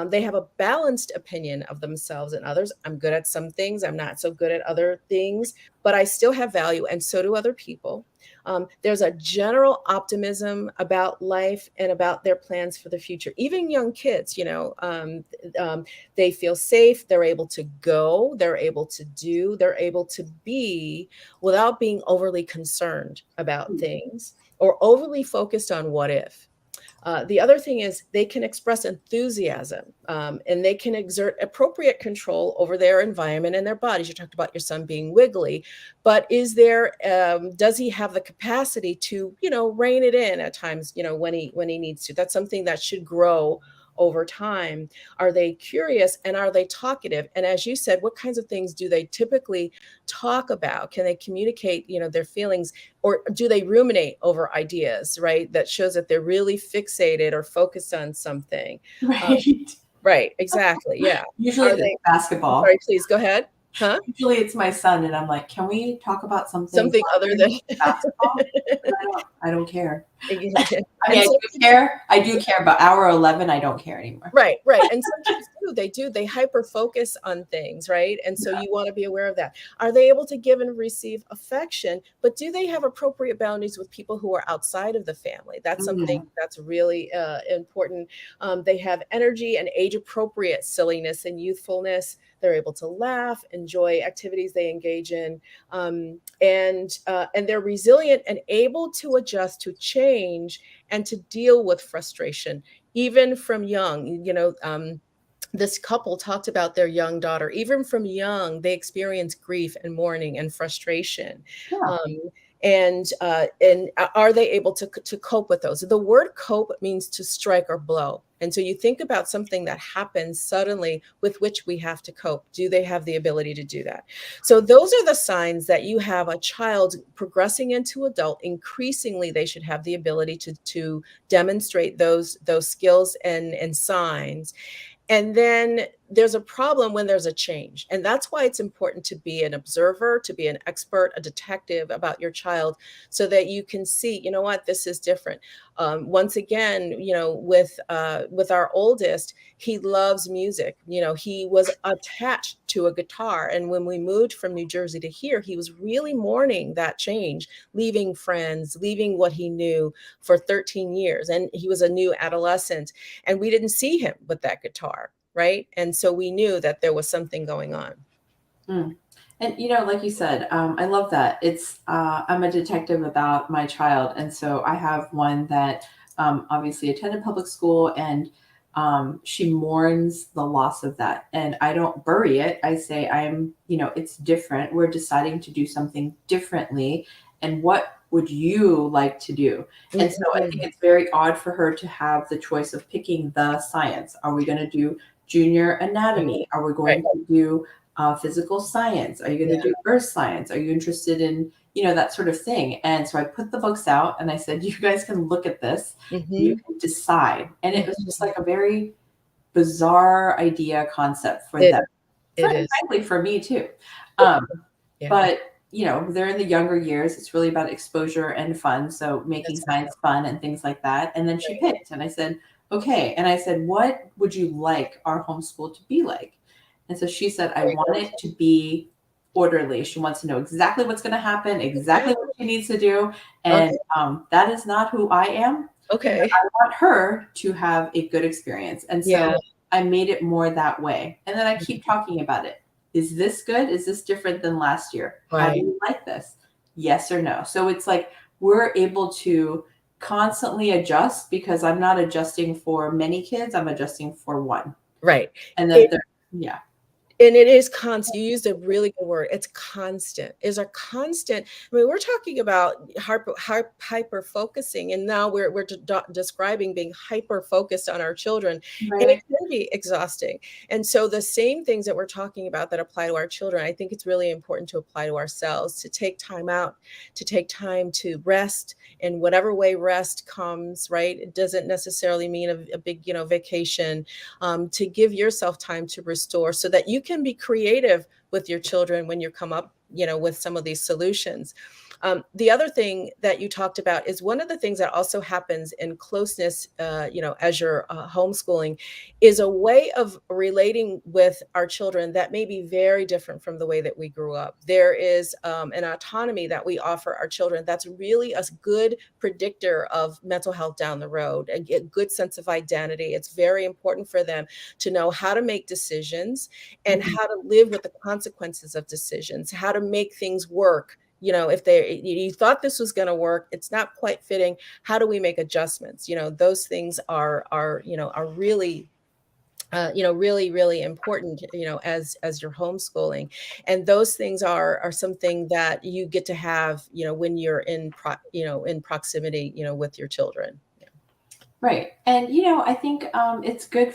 Speaker 2: They have a balanced opinion of themselves and others. I'm good at some things. I'm not so good at other things, but I still have value, and so do other people. There's a general optimism about life and about their plans for the future. Even young kids, they feel safe. They're able to go, they're able to do, they're able to be without being overly concerned about
Speaker 1: Mm.
Speaker 2: things or overly focused on what if. The other thing is they can express enthusiasm and they can exert appropriate control over their environment and their bodies. You talked about your son being wiggly, but does he have the capacity to, rein it in at times, when he needs to? That's something that should grow over time. Are they curious and are they talkative? And as you said, what kinds of things do they typically talk about? Can they communicate, their feelings, or do they ruminate over ideas, right? That shows that they're really fixated or focused on something. Um,
Speaker 1: Right.
Speaker 2: right, exactly. Yeah.
Speaker 1: Usually
Speaker 2: Are
Speaker 1: it's
Speaker 2: they, I'm
Speaker 1: basketball.
Speaker 2: sorry, please go ahead. Huh?
Speaker 1: Usually it's my son, and I'm like, can we talk about something
Speaker 2: Something other
Speaker 1: other
Speaker 2: than
Speaker 1: than basketball? But I don't care. I mean,
Speaker 2: and
Speaker 1: I
Speaker 2: some
Speaker 1: do
Speaker 2: kids,
Speaker 1: care. I do care, but hour 11, I don't care anymore.
Speaker 2: right, right. And some kids do, they hyper focus on things, right? And so
Speaker 1: Yeah.
Speaker 2: you want to be aware of that. Are they able to give and receive affection, but do they have appropriate boundaries with people who are outside of the family? That's something
Speaker 1: Mm.
Speaker 2: that's really important. They have energy and age appropriate silliness and youthfulness. They're able to laugh, enjoy activities they engage in, and they're resilient and able to adjust to change and to deal with frustration, even from young. This couple talked about their young daughter. Even from young, they experience grief and mourning and frustration.
Speaker 1: Yeah.
Speaker 2: Um, and are they able to cope with those? The word cope means to strike or blow. And so you think about something that happens suddenly with which we have to cope. Do they have the ability to do that? So those are the signs that you have a child progressing into adult. Increasingly, they should have the ability to demonstrate those skills and signs. And then there's a problem when there's a change. And that's why it's important to be an observer, to be an expert, a detective about your child so that you can see, you know what, this is different. Once again, with our oldest, he loves music. He was attached to a guitar. And when we moved from New Jersey to here, he was really mourning that change, leaving friends, leaving what he knew for 13 years. And he was a new adolescent. And we didn't see him with that guitar, right? And so we knew that there was something going on.
Speaker 1: Mm. And like you said, I love that. I'm a detective about my child, and so I have one that obviously attended public school, and she mourns the loss of that. And I don't bury it. I say it's different. We're deciding to do something differently, and what would you like to do? And so I think it's very odd for her to have the choice of picking the science. Are we going to do junior anatomy? Are we going to do physical science? Are you going to do earth science? Are you interested in, that sort of thing? And so I put the books out and I said, you guys can look at this. You can decide. And it was just like a very bizarre idea concept for them. Frankly, for me too. But they're in the younger years. It's really about exposure and fun. So making science fun and things like that. And then she picked and I said, okay. And I said, what would you like our homeschool to be like? And so she said, I want it to be orderly. She wants to know exactly what's going to happen, exactly what she needs to do. And that is not who I am.
Speaker 2: Okay.
Speaker 1: I want her to have a good experience. And so I made it more that way. And then I keep talking about it. Is this good? Is this different than last year? How do you like this? Yes or no? So it's like we're able to constantly adjust because I'm not adjusting for many kids. I'm adjusting for one.
Speaker 2: Right.
Speaker 1: And then
Speaker 2: And it is constant. You used a really good word. It's constant. Is a constant. I mean, we're talking about hyper focusing, and now we're describing being hyper focused on our children, and it can be exhausting. And so the same things that we're talking about that apply to our children, I think it's really important to apply to ourselves. To take time out, to take time to rest in whatever way rest comes. Right. It doesn't necessarily mean a big vacation. To give yourself time to restore, so that you can be creative with your children when you come up, with some of these solutions. The other thing that you talked about is one of the things that also happens in closeness, as you're homeschooling, is a way of relating with our children that may be very different from the way that we grew up. There is an autonomy that we offer our children that's really a good predictor of mental health down the road, a good sense of identity. It's very important for them to know how to make decisions and how to live with the consequences of decisions, how to make things work. If you thought this was going to work, it's not quite fitting. How do we make adjustments? Those things are really really, really important, as you're homeschooling. And those things are something that you get to have, when you're in proximity, with your children.
Speaker 1: Right. And, I think it's good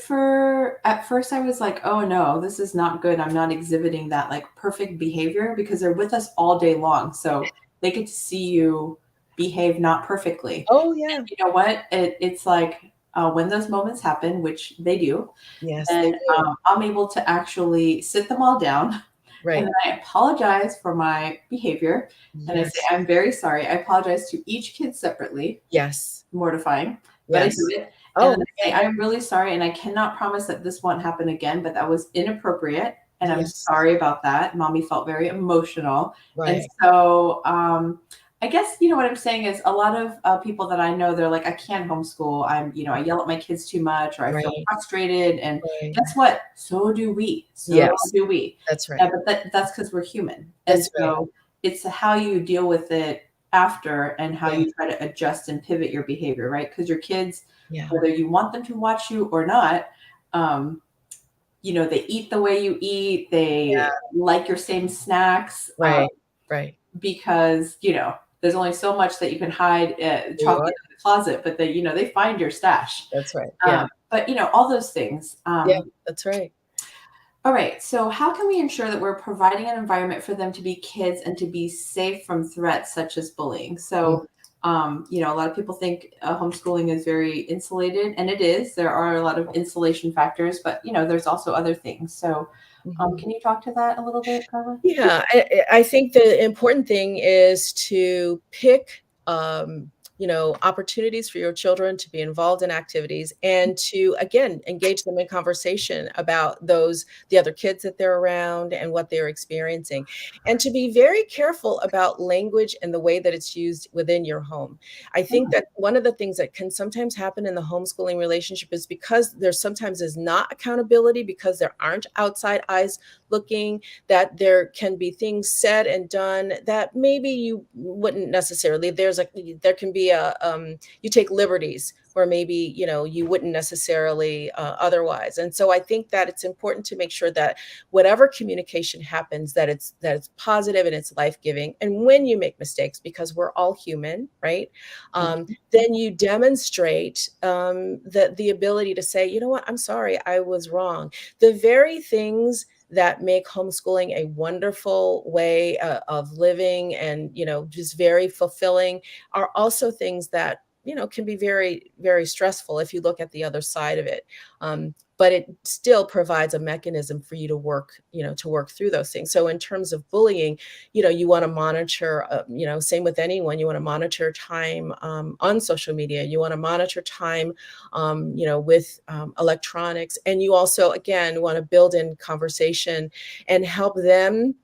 Speaker 1: at first I was like, oh no, this is not good. I'm not exhibiting that like perfect behavior because they're with us all day long. So they get to see you behave not perfectly.
Speaker 2: Oh, yeah.
Speaker 1: And you know what? It's like when those moments happen, which they do,
Speaker 2: Yes,
Speaker 1: and
Speaker 2: they do.
Speaker 1: I'm able to actually sit them all down.
Speaker 2: Right.
Speaker 1: And then I apologize for my behavior. And I say,
Speaker 2: Yes.
Speaker 1: I'm very sorry. I apologize to each kid separately.
Speaker 2: Yes.
Speaker 1: Mortifying. But I
Speaker 2: Yes.
Speaker 1: do it. And
Speaker 2: Oh,
Speaker 1: then I say, I'm really sorry. And I cannot promise that this won't happen again, but that was inappropriate. And I'm
Speaker 2: yes.
Speaker 1: sorry about that. Mommy felt very emotional. And
Speaker 2: Right.
Speaker 1: so I guess, what I'm saying is a lot of people that I know, they're like, I can't homeschool. I yell at my kids too much, or I feel
Speaker 2: Right,
Speaker 1: frustrated. And
Speaker 2: right.
Speaker 1: guess what? So do we. So
Speaker 2: Yes,
Speaker 1: do we.
Speaker 2: that's right.
Speaker 1: But that's because we're human. And
Speaker 2: That's right.
Speaker 1: so it's how you deal with it after and how
Speaker 2: Yeah,
Speaker 1: you try to adjust and pivot your behavior, right? Because your kids,
Speaker 2: yeah,
Speaker 1: whether you want them to watch you or not, um, they eat the way you eat. They
Speaker 2: yeah.
Speaker 1: like your same snacks.
Speaker 2: Right, right.
Speaker 1: Because there's only so much that you can hide
Speaker 2: You
Speaker 1: chocolate
Speaker 2: are.
Speaker 1: in the closet, but they find your stash.
Speaker 2: That's right. Yeah,
Speaker 1: But all those things.
Speaker 2: yeah, that's right.
Speaker 1: All right, so how can we ensure that we're providing an environment for them to be kids and to be safe from threats such as bullying?
Speaker 2: Mm,
Speaker 1: So a lot of people think homeschooling is very insulated, and it is. There are a lot of insulation factors, but there's also other things. So
Speaker 2: mhm.
Speaker 1: can you talk to that a little bit, Carla?
Speaker 2: Yeah, I think the important thing is to pick, opportunities for your children to be involved in activities and to, again, engage them in conversation about the other kids that they're around and what they're experiencing, and to be very careful about language and the way that it's used within your home. I think that one of the things that can sometimes happen in the homeschooling relationship is because there sometimes is not accountability because there aren't outside eyes looking, that there can be things said and done that maybe you wouldn't necessarily. There can be you take liberties where maybe you wouldn't necessarily otherwise. And so I think that it's important to make sure that whatever communication happens, that it's positive and it's life-giving. And when you make mistakes, because we're all human, right? Then you demonstrate the ability to say, you know what, I'm sorry, I was wrong. The very things that make homeschooling a wonderful way of living and just very fulfilling are also things that can be very, very stressful if you look at the other side of it. But it still provides a mechanism for you to work through those things. So in terms of bullying, you want to monitor, same with anyone, you want to monitor time on social media, you want to monitor time with electronics. And you also, again, want to build in conversation and help them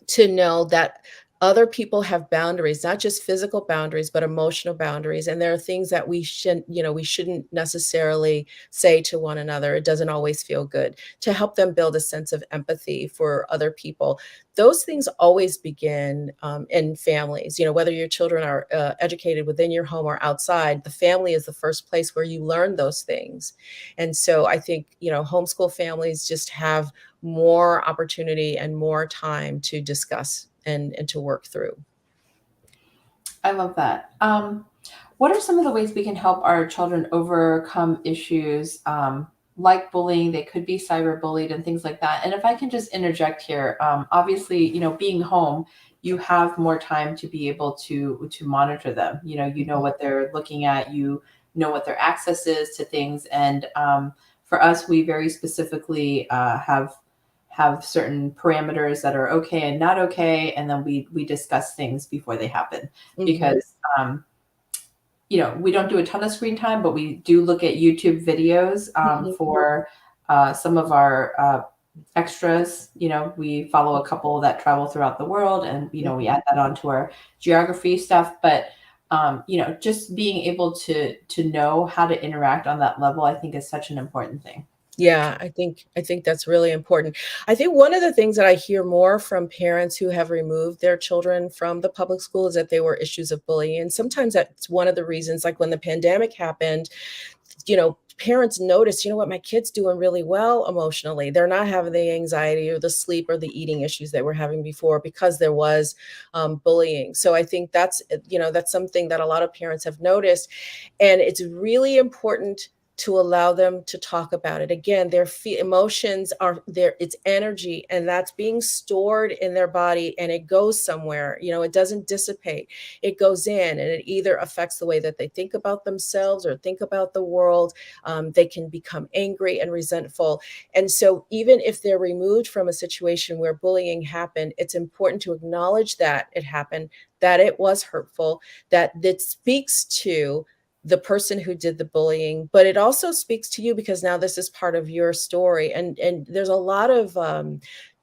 Speaker 2: to know that other people have boundaries, not just physical boundaries, but emotional boundaries. And there are things that we shouldn't necessarily say to one another. It doesn't always feel good, to help them build a sense of empathy for other people. Those things always begin in families. Whether your children are educated within your home or outside, the family is the first place where you learn those things. And so I think, homeschool families just have more opportunity and more time to discuss and to work through.
Speaker 1: I love that. What are some of the ways we can help our children overcome issues like bullying? They could be cyberbullied and things like that. And if I can just interject here, obviously, being home, you have more time to be able to monitor them. You know what they're looking at. You know what their access is to things. And for us, we very specifically have certain parameters that are okay and not okay, and then we discuss things before they happen
Speaker 2: Mhm,
Speaker 1: because we don't do a ton of screen time, but we do look at YouTube videos
Speaker 2: mhm,
Speaker 1: for some of our extras. We follow a couple that travel throughout the world, and we
Speaker 2: mhm.
Speaker 1: add that onto our geography stuff. But just being able to know how to interact on that level, I think, is such an important thing.
Speaker 2: Yeah, I think that's really important. I think one of the things that I hear more from parents who have removed their children from the public school is that there were issues of bullying, and sometimes that's one of the reasons, like when the pandemic happened, parents noticed, you know what, my kid's doing really well emotionally. They're not having the anxiety or the sleep or the eating issues they were having before because there was bullying. So I think that's something that a lot of parents have noticed, and it's really important to allow them to talk about it. Again, their emotions are there, it's energy, and that's being stored in their body, and it goes somewhere. It doesn't dissipate. It goes in, and it either affects the way that they think about themselves or think about the world. They can become angry and resentful. And so, even if they're removed from a situation where bullying happened, it's important to acknowledge that it happened, that it was hurtful, that it speaks to the person who did the bullying, but it also speaks to you because now this is part of your story. And there's a lot of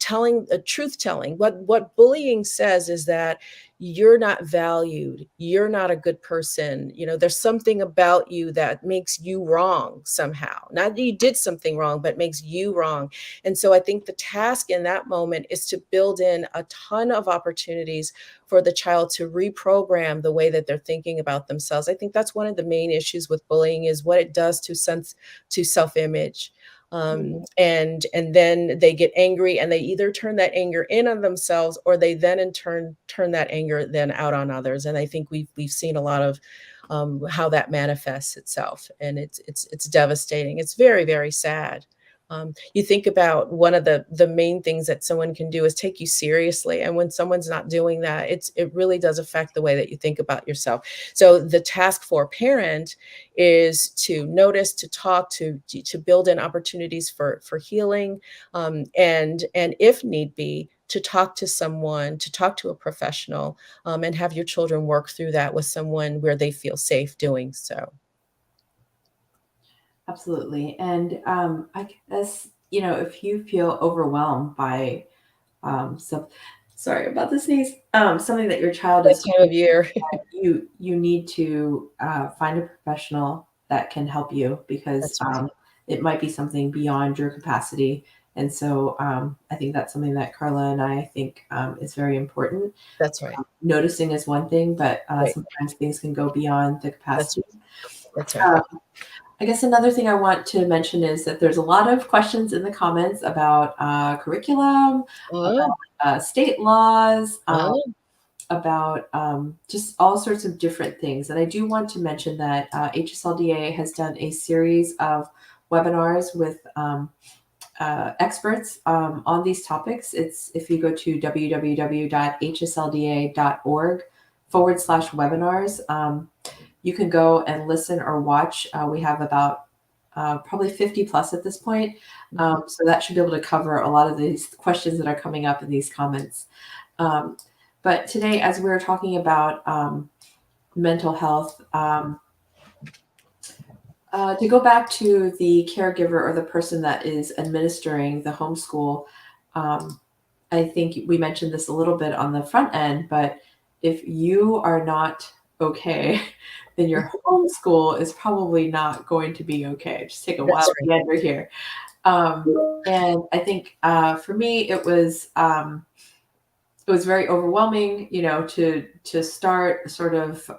Speaker 2: telling truth telling. What bullying says is that you're not valued, you're not a good person, there's something about you that makes you wrong somehow. Not that you did something wrong, but makes you wrong. And so I think the task in that moment is to build in a ton of opportunities for the child to reprogram the way that they're thinking about themselves. I think that's one of the main issues with bullying, is what it does to self-image. And then they get angry, and they either turn that anger in on themselves, or they then in turn that anger then out on others. And I think we've seen a lot of how that manifests itself, and it's devastating. It's very, very sad. You think about one of the main things that someone can do is take you seriously, and when someone's not doing that, it really does affect the way that you think about yourself. So the task for a parent is to notice, to talk, to build in opportunities for healing, and if need be, to talk to someone, to talk to a professional, and have your children work through that with someone where they feel safe doing so.
Speaker 1: Absolutely. And I guess, if you feel overwhelmed by some, sorry about the sneeze, something that your child
Speaker 2: That
Speaker 1: is
Speaker 2: time of year.
Speaker 1: you need to find a professional that can help you, because
Speaker 2: That's right.
Speaker 1: it might be something beyond your capacity. And so I think that's something that Carla and I think is very important.
Speaker 2: That's right.
Speaker 1: Noticing is one thing, but
Speaker 2: Right.
Speaker 1: sometimes things can go beyond the
Speaker 2: That's
Speaker 1: capacity.
Speaker 2: that's right.
Speaker 1: Um, I guess another thing I want to mention is that there's a lot of questions in the comments about curriculum,
Speaker 2: Oh,
Speaker 1: about state laws,
Speaker 2: oh,
Speaker 1: about just all sorts of different things. And I do want to mention that HSLDA has done a series of webinars with experts on these topics. It's if you go to www.hslda.org/webinars, you can go and listen or watch. We have about probably 50 plus at this point. So that should be able to cover a lot of these questions that are coming up in these comments. But today, as we're talking about mental health, to go back to the caregiver or the person that is administering the homeschool, I think we mentioned this a little bit on the front end, but if you are not okay, then your homeschool is probably not going to be okay. Just take a
Speaker 2: that's
Speaker 1: wild
Speaker 2: right.
Speaker 1: gander here. And I think for me, it was very overwhelming, to start sort of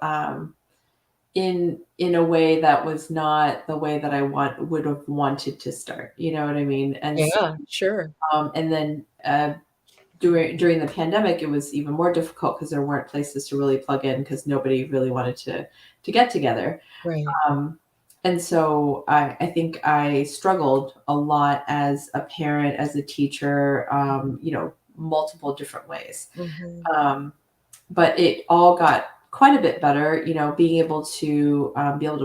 Speaker 1: in a way that was not the way that I would have wanted to start. You know what I mean? And so,
Speaker 2: Yeah, sure.
Speaker 1: and then during the pandemic, it was even more difficult because there weren't places to really plug in, because nobody really wanted to get together.
Speaker 2: Right.
Speaker 1: Um, and so I think I struggled a lot as a parent, as a teacher, multiple different ways.
Speaker 2: Mhm.
Speaker 1: But it all got quite a bit better, being able to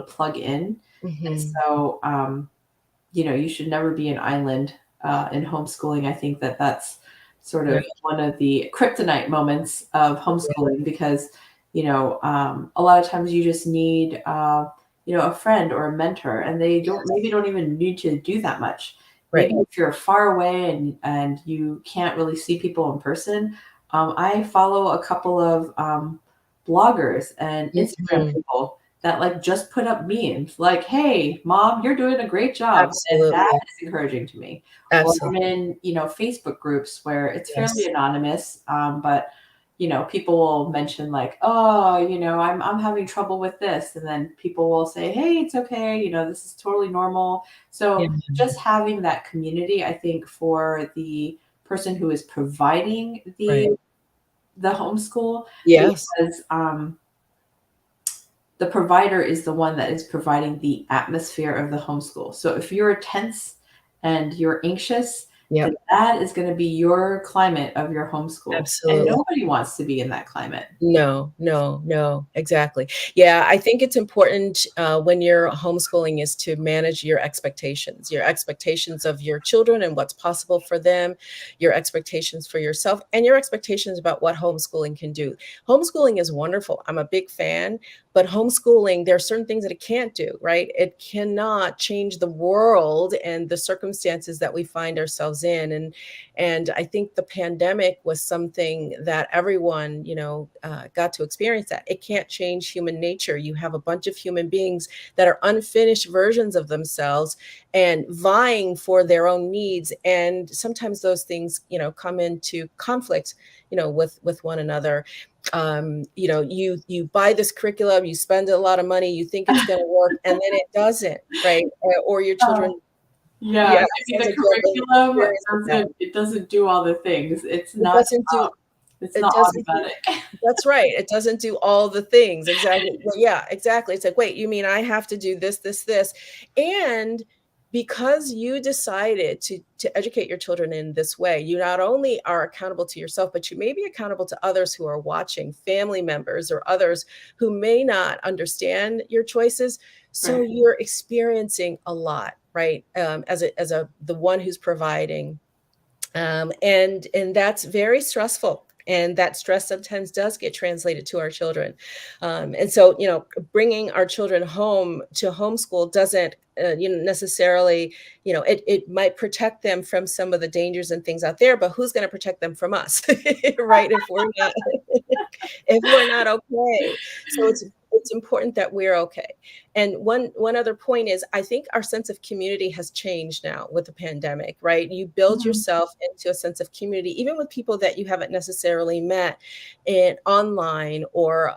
Speaker 1: plug in. And
Speaker 2: Mhm.
Speaker 1: so, you should never be an island in homeschooling. I think that that's sort
Speaker 2: Right.
Speaker 1: of one of the kryptonite moments of homeschooling, because, a lot of times you just need, a friend or a mentor, and they
Speaker 2: Yes.
Speaker 1: don't even need to do that much.
Speaker 2: Right.
Speaker 1: Maybe if you're far away and you can't really see people in person, I follow a couple of bloggers and Instagram
Speaker 2: Mhm.
Speaker 1: people that like just put up memes like, "Hey, mom, you're doing a great job." And that
Speaker 2: Absolutely.
Speaker 1: is encouraging to me. Or I'm
Speaker 2: Absolutely.
Speaker 1: in, Facebook groups where it's fairly
Speaker 2: Yes.
Speaker 1: anonymous, but people will mention like, "Oh, I'm having trouble with this," and then people will say, "Hey, it's okay. This is totally normal."
Speaker 2: Yeah.
Speaker 1: So just having that community, I think, for the person who is providing
Speaker 2: Right.
Speaker 1: the homeschool,
Speaker 2: Yes.
Speaker 1: because the provider is the one that is providing the atmosphere of the homeschool. So if you're tense and you're anxious, then
Speaker 2: Yep.
Speaker 1: that is going to be your climate of your homeschool. And
Speaker 2: Absolutely.
Speaker 1: nobody wants to be in that climate.
Speaker 2: No, no, no, exactly. Yeah, I think it's important, when you're homeschooling, is to manage your expectations of your children and what's possible for them, your expectations for yourself, and your expectations about what homeschooling can do. Homeschooling is wonderful. I'm a big fan, but homeschooling, there are certain things that it can't do, right? It cannot change the world and the circumstances that we find ourselves themselves in. And I think the pandemic was something that everyone, got to experience. That it can't change human nature. You have a bunch of human beings that are unfinished versions of themselves and vying for their own needs, and sometimes those things, come into conflict, with one another. You buy this curriculum, you spend a lot of money, you think it's going to work, and then it doesn't, right? Or your children,
Speaker 1: Yeah,
Speaker 2: yeah,
Speaker 1: maybe the
Speaker 2: Sandra Kim
Speaker 1: curriculum
Speaker 2: experience with that.
Speaker 1: doesn't do all the things.
Speaker 2: It doesn't do
Speaker 1: It's
Speaker 2: it
Speaker 1: not
Speaker 2: doesn't do
Speaker 1: automatic.
Speaker 2: That's right, it doesn't do all the things, exactly. Well, yeah, exactly. It's like, "Wait, you mean I have to do this, this, this?" And because you decided to educate your children in this way, you not only are accountable to yourself, but you may be accountable to others who are watching, family members or others who may not understand your choices. So
Speaker 1: Right.
Speaker 2: you're experiencing a lot, right? As the one who's providing, and that's very stressful, and that stress sometimes does get translated to our children. And so, bringing our children home to homeschool doesn't, necessarily, it might protect them from some of the dangers and things out there, but who's going to protect them from us, right? If we're not okay. So it's important that we're okay. And one other point is, I think our sense of community has changed now with the pandemic, right? You build
Speaker 1: Mhm.
Speaker 2: yourself into a sense of community, even with people that you haven't necessarily met in online, or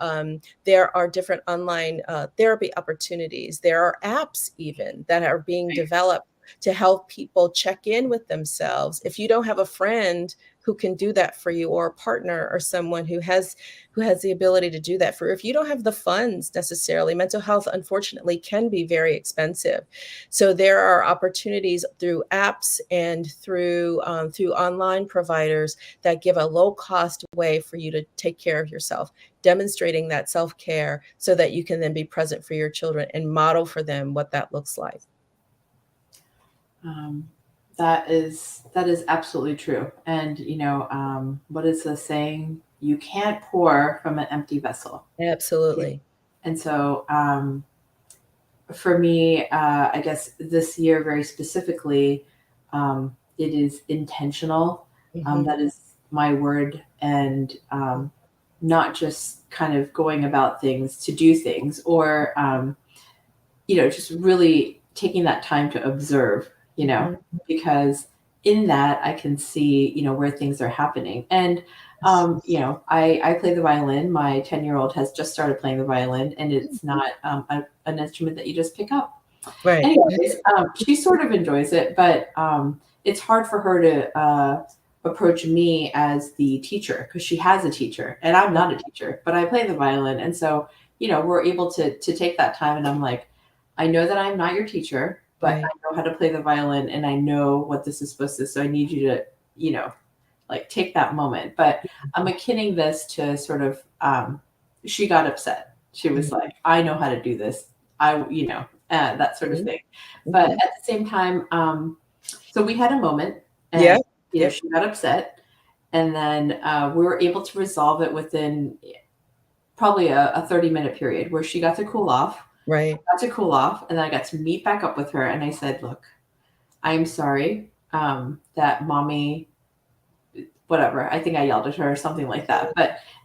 Speaker 2: there are different online therapy opportunities. There are apps even that are being developed to help people check in with themselves. If you don't have a friend who can do that for you, or a partner, or someone who has the ability to do that for you, if you don't have the funds necessarily, mental health unfortunately can be very expensive. So there are opportunities through apps and through online providers that give a low cost way for you to take care of yourself, demonstrating that self-care so that you can then be present for your children and model for them what that looks like.
Speaker 1: Um, that is absolutely true. And what is the saying? You can't pour from an empty vessel.
Speaker 2: Absolutely.
Speaker 1: And so, for me, I guess this year very specifically, it is intentional.
Speaker 2: Mhm.
Speaker 1: That is my word, and not just kind of going about things to do things, or just really taking that time to observe,
Speaker 2: Mhm.
Speaker 1: because in that I can see, where things are happening. And,
Speaker 2: Yes.
Speaker 1: I play the violin. My 10-year-old has just started playing the violin, and it's not an instrument that you just pick up.
Speaker 2: Right.
Speaker 1: Anyways, she sort of enjoys it, but it's hard for her to approach me as the teacher, because she has a teacher and I'm not a teacher, but I play the violin. And so, we're able to take that time, and I'm like, I know that I'm not your teacher, but I
Speaker 2: Right.
Speaker 1: know how to play the violin and I know what this is supposed to, so I need you to, like, take that moment. But I'm akinning this to sort of, she got upset. She was
Speaker 2: Mhm.
Speaker 1: like, I know how to do this. That sort of
Speaker 2: Mhm.
Speaker 1: thing. But
Speaker 2: Mhm.
Speaker 1: at the same time, so we had a moment,
Speaker 2: Yeah.
Speaker 1: and,
Speaker 2: Yep.
Speaker 1: she got upset, and then we were able to resolve it within probably a 30-minute period, where she got to cool off,
Speaker 2: Right.
Speaker 1: got to cool off, and then I got to meet back up with her. And I said, look, I'm sorry, that mommy, whatever. I think I yelled at her or something like that.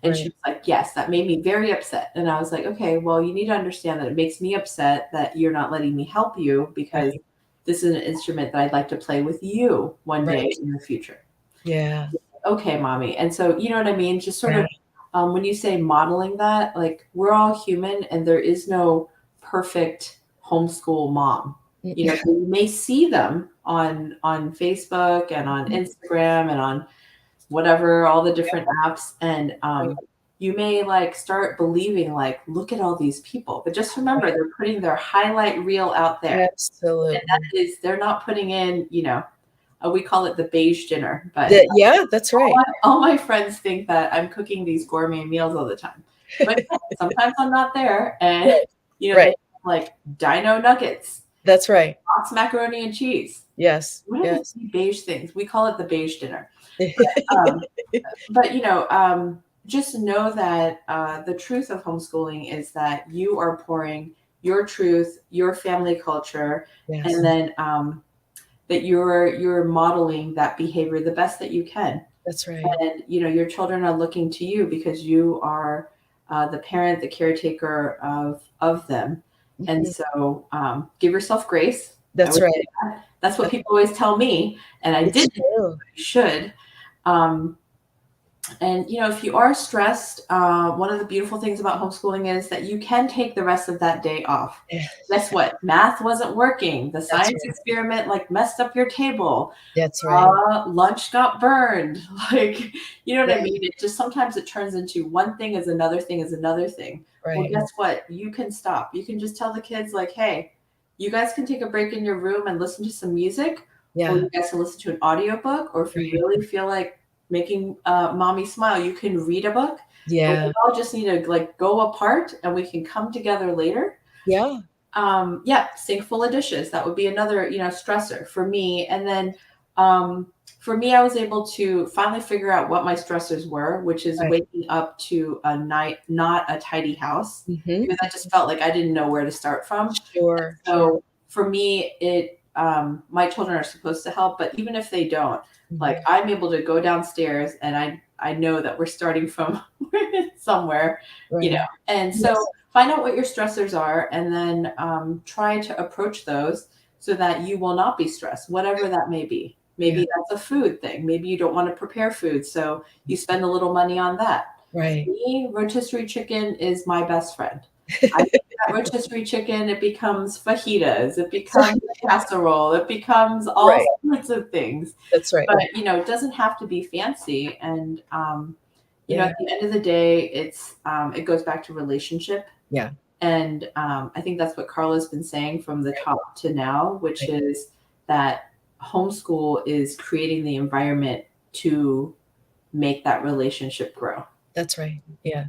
Speaker 1: And she
Speaker 2: Right.
Speaker 1: was like, yes, that made me very upset. And I was like, okay, well, you need to understand that it makes me upset that you're not letting me help you, because
Speaker 2: Right.
Speaker 1: this is an instrument that I'd like to play with you one day
Speaker 2: Right.
Speaker 1: in the future.
Speaker 2: Yeah.
Speaker 1: Okay, mommy. And so, you know what I mean? Just sort
Speaker 2: Yeah.
Speaker 1: of, when you say modeling that, like, we're all human and there is no perfect homeschool mom.
Speaker 2: Mm.
Speaker 1: You may see them on Facebook and on Instagram and on whatever, all the
Speaker 2: Yep.
Speaker 1: different apps. And
Speaker 2: Right.
Speaker 1: you may like start believing, like, look at all these people. But just remember, they're putting their highlight reel out there. And
Speaker 2: Absolutely.
Speaker 1: that is, they're not putting in, we call it the beige dinner. But
Speaker 2: Yeah, that's right.
Speaker 1: all my friends think that I'm cooking these gourmet meals all the time. But yeah, sometimes I'm not there. And, they
Speaker 2: Right.
Speaker 1: have, like, dino nuggets,
Speaker 2: That's right.
Speaker 1: box macaroni and cheese.
Speaker 2: Yes.
Speaker 1: What are
Speaker 2: Yes.
Speaker 1: these beige things? We call it the beige dinner. But just know that the truth of homeschooling is that you are pouring your truth, your family culture, and
Speaker 2: Yes.
Speaker 1: then that you're modeling that behavior the best that you can.
Speaker 2: That's right.
Speaker 1: And your children are looking to you because you are the parent, the caretaker of them. And
Speaker 2: Mhm.
Speaker 1: so give yourself grace. I
Speaker 2: That's
Speaker 1: would say
Speaker 2: right.
Speaker 1: that. That's what
Speaker 2: That's
Speaker 1: people always tell me, and I
Speaker 2: it's
Speaker 1: didn't.
Speaker 2: true.
Speaker 1: You should. Um, and if you are stressed, one of the beautiful things about homeschooling is that you can take the rest of that day off.
Speaker 2: Yeah,
Speaker 1: Guess what? Math wasn't working. The
Speaker 2: that's
Speaker 1: science
Speaker 2: right.
Speaker 1: experiment like messed up your table.
Speaker 2: That's right.
Speaker 1: Lunch got burned. Like, you know what I
Speaker 2: Right,
Speaker 1: mean? It just sometimes it turns into one thing is another thing is another thing. Well,
Speaker 2: right.
Speaker 1: guess what? You can stop. You can just tell the kids, like, hey, you guys can take a break in your room and listen to some music, or
Speaker 2: Yeah,
Speaker 1: you guys can listen to an audiobook, or if you
Speaker 2: right.
Speaker 1: really feel like making mommy smile, you can read a book. But we
Speaker 2: Yeah,
Speaker 1: all just need to like go apart and we can come together later.
Speaker 2: yeah,
Speaker 1: Yeah, sink full of dishes. That would be another, stressor for me. And then um, for me, I was able to finally figure out what my stressors were, which is
Speaker 2: right.
Speaker 1: waking up to a night, not a tidy house,
Speaker 2: Mhm.
Speaker 1: because I just felt like I didn't know where to start from.
Speaker 2: Sure, sure.
Speaker 1: So for me, my children are supposed to help, but even if they don't, like
Speaker 2: Mhm.
Speaker 1: I'm able to go downstairs and I know that we're starting from somewhere,
Speaker 2: Right.
Speaker 1: and so
Speaker 2: Yes.
Speaker 1: find out what your stressors are and then try to approach those so that you will not be stressed, whatever that may be.
Speaker 2: Yeah,
Speaker 1: Maybe that's a food thing. Maybe you don't want to prepare food, so you spend a little money on that. For
Speaker 2: right.
Speaker 1: me, rotisserie chicken is my best friend. I make that rotisserie chicken, it becomes fajitas, it becomes a casserole, it becomes all
Speaker 2: Right.
Speaker 1: sorts of things.
Speaker 2: That's right.
Speaker 1: But it doesn't have to be fancy. And
Speaker 2: Yeah,
Speaker 1: at the end of the day, it goes back to relationship.
Speaker 2: yeah,
Speaker 1: And I think that's what Carla's been saying from the top to now, which
Speaker 2: right.
Speaker 1: is that homeschool is creating the environment to make that relationship grow.
Speaker 2: That's right. Yeah.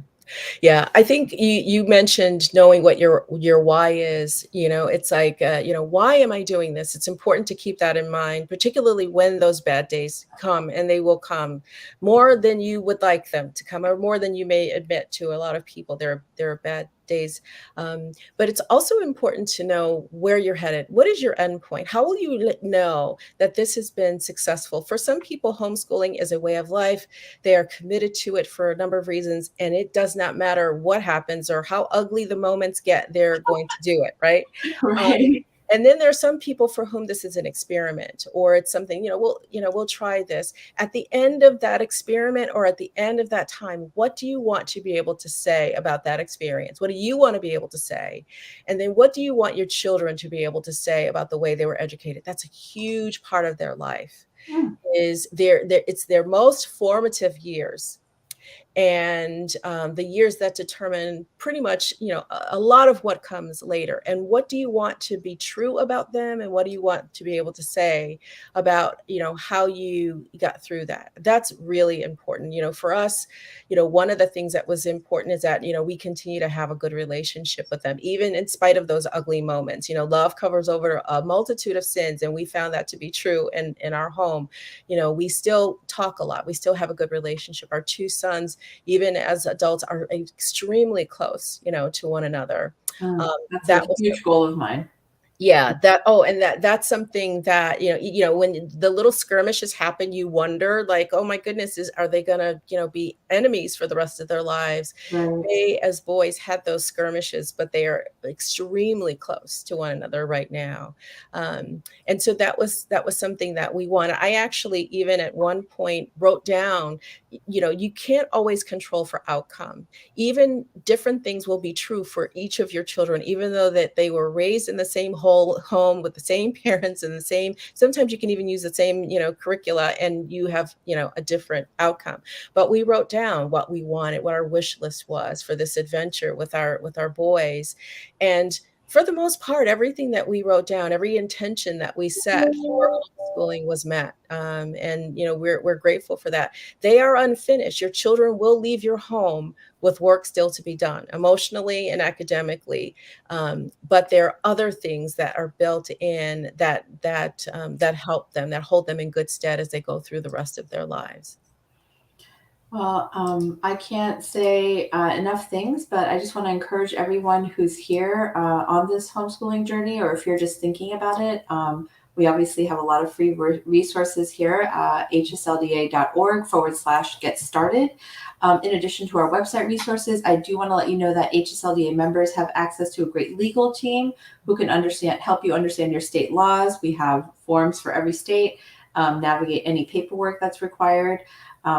Speaker 2: Yeah, I think you mentioned knowing what your why is, it's like, "Why am I doing this?" It's important to keep that in mind, particularly when those bad days come, and they will come more than you would like them to come, or more than you may admit to a lot of people. There are bad days, but it's also important to know where you're headed. What is your end point? How will you know that this has been successful? For some people, homeschooling is a way of life. They are committed to it for a number of reasons, and it does not matter what happens or how ugly the moments get, they're going to do it, right? Um,
Speaker 1: Right.
Speaker 2: and then there are some people for whom this is an experiment, or it's something, we'll try this. At the end of that experiment, or at the end of that time, what do you want to be able to say about that experience? What do you want to be able to say? And then what do you want your children to be able to say about the way they were educated? That's a huge part of their life.
Speaker 1: Mm.
Speaker 2: Is it's their most formative years, and the years that determine pretty much, a lot of what comes later. And what do you want to be true about them, and what do you want to be able to say about, how you got through that? That's really important. For us, one of the things that was important is that, we continue to have a good relationship with them, even in spite of those ugly moments. Love covers over a multitude of sins, and we found that to be true in our home. We still talk a lot, we still have a good relationship. Our two sons, even as adults, are extremely close, to one another.
Speaker 1: Mm. That's a
Speaker 2: That was
Speaker 1: huge goal of mine.
Speaker 2: yeah, that's something that, when the little skirmishes happen, you wonder, like, "Oh my goodness, are they gonna, be enemies for the rest of their lives?"
Speaker 1: Right.
Speaker 2: They, as boys, had those skirmishes, but they are extremely close to one another right now. And so that was something that we wanted. I actually, even at one point, wrote down, you can't always control for outcome. Even different things will be true for each of your children, even though that they were raised in the same whole home with the same parents and the same, sometimes you can even use the same, curricula, and you have, a different outcome. But we wrote down what we wanted, what our wish list was for this adventure with our boys. And for the most part, everything that we wrote down, every intention that we set for homeschooling was met. And we're grateful for that. They are unfinished. Your children will leave your home with work still to be done, emotionally and academically. But there are other things that are built in that help them, that hold them in good stead as they go through the rest of their lives.
Speaker 1: Well, I can't say enough things, but I just want to encourage everyone who's here on this homeschooling journey, or if you're just thinking about it, We obviously have a lot of free resources here, hslda.org/get started. In addition to our website resources, I do want to let you know that HSLDA members have access to a great legal team who can help you understand your state laws. We have forms for every state, navigate any paperwork that's required.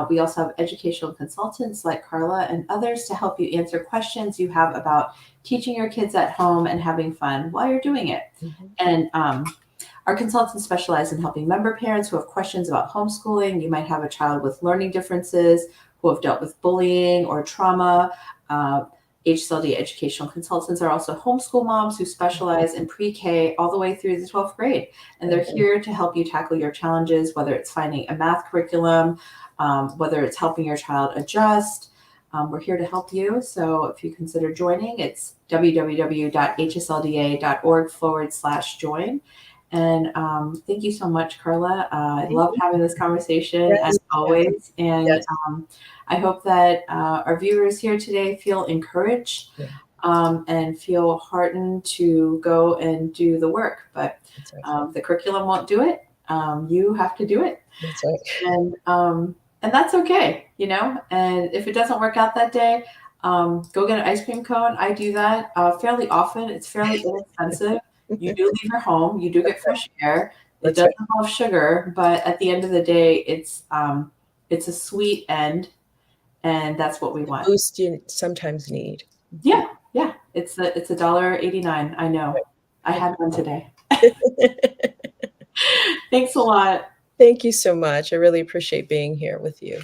Speaker 1: We also have educational consultants like Carla and others to help you answer questions you have about teaching your kids at home and having fun while you're doing it.
Speaker 2: Mhm.
Speaker 1: And our consultants specialize in helping member parents who have questions about homeschooling. You might have a child with learning differences, who have dealt with bullying or trauma. HSLD educational consultants are also homeschool moms who specialize in pre-K all the way through the 12th grade. And they're here to help you tackle your challenges, whether it's finding a math curriculum, whether it's helping your child adjust. We're here to help you. So if you consider joining, it's www.hslda.org/join. And thank you so much, Carla. I love having this conversation
Speaker 2: Yes,
Speaker 1: as always. And
Speaker 2: yes.
Speaker 1: I hope that our viewers here today feel encouraged
Speaker 2: Yeah,
Speaker 1: and feel heartened to go and do the work. But
Speaker 2: that's right.
Speaker 1: the curriculum won't do it. You have to do it.
Speaker 2: That's right.
Speaker 1: And that's okay, you know. And if it doesn't work out that day, go get an ice cream cone. I do that fairly often. It's fairly inexpensive. You do leave your home. You do get fresh air. It
Speaker 2: That's
Speaker 1: does
Speaker 2: right.
Speaker 1: involve sugar, but at the end of the day, it's a sweet end, and that's what we want.
Speaker 2: Boost you sometimes need.
Speaker 1: Yeah, yeah. It's $1.89. I know. I had one today. Thanks a lot.
Speaker 2: Thank you so much. I really appreciate being here with you.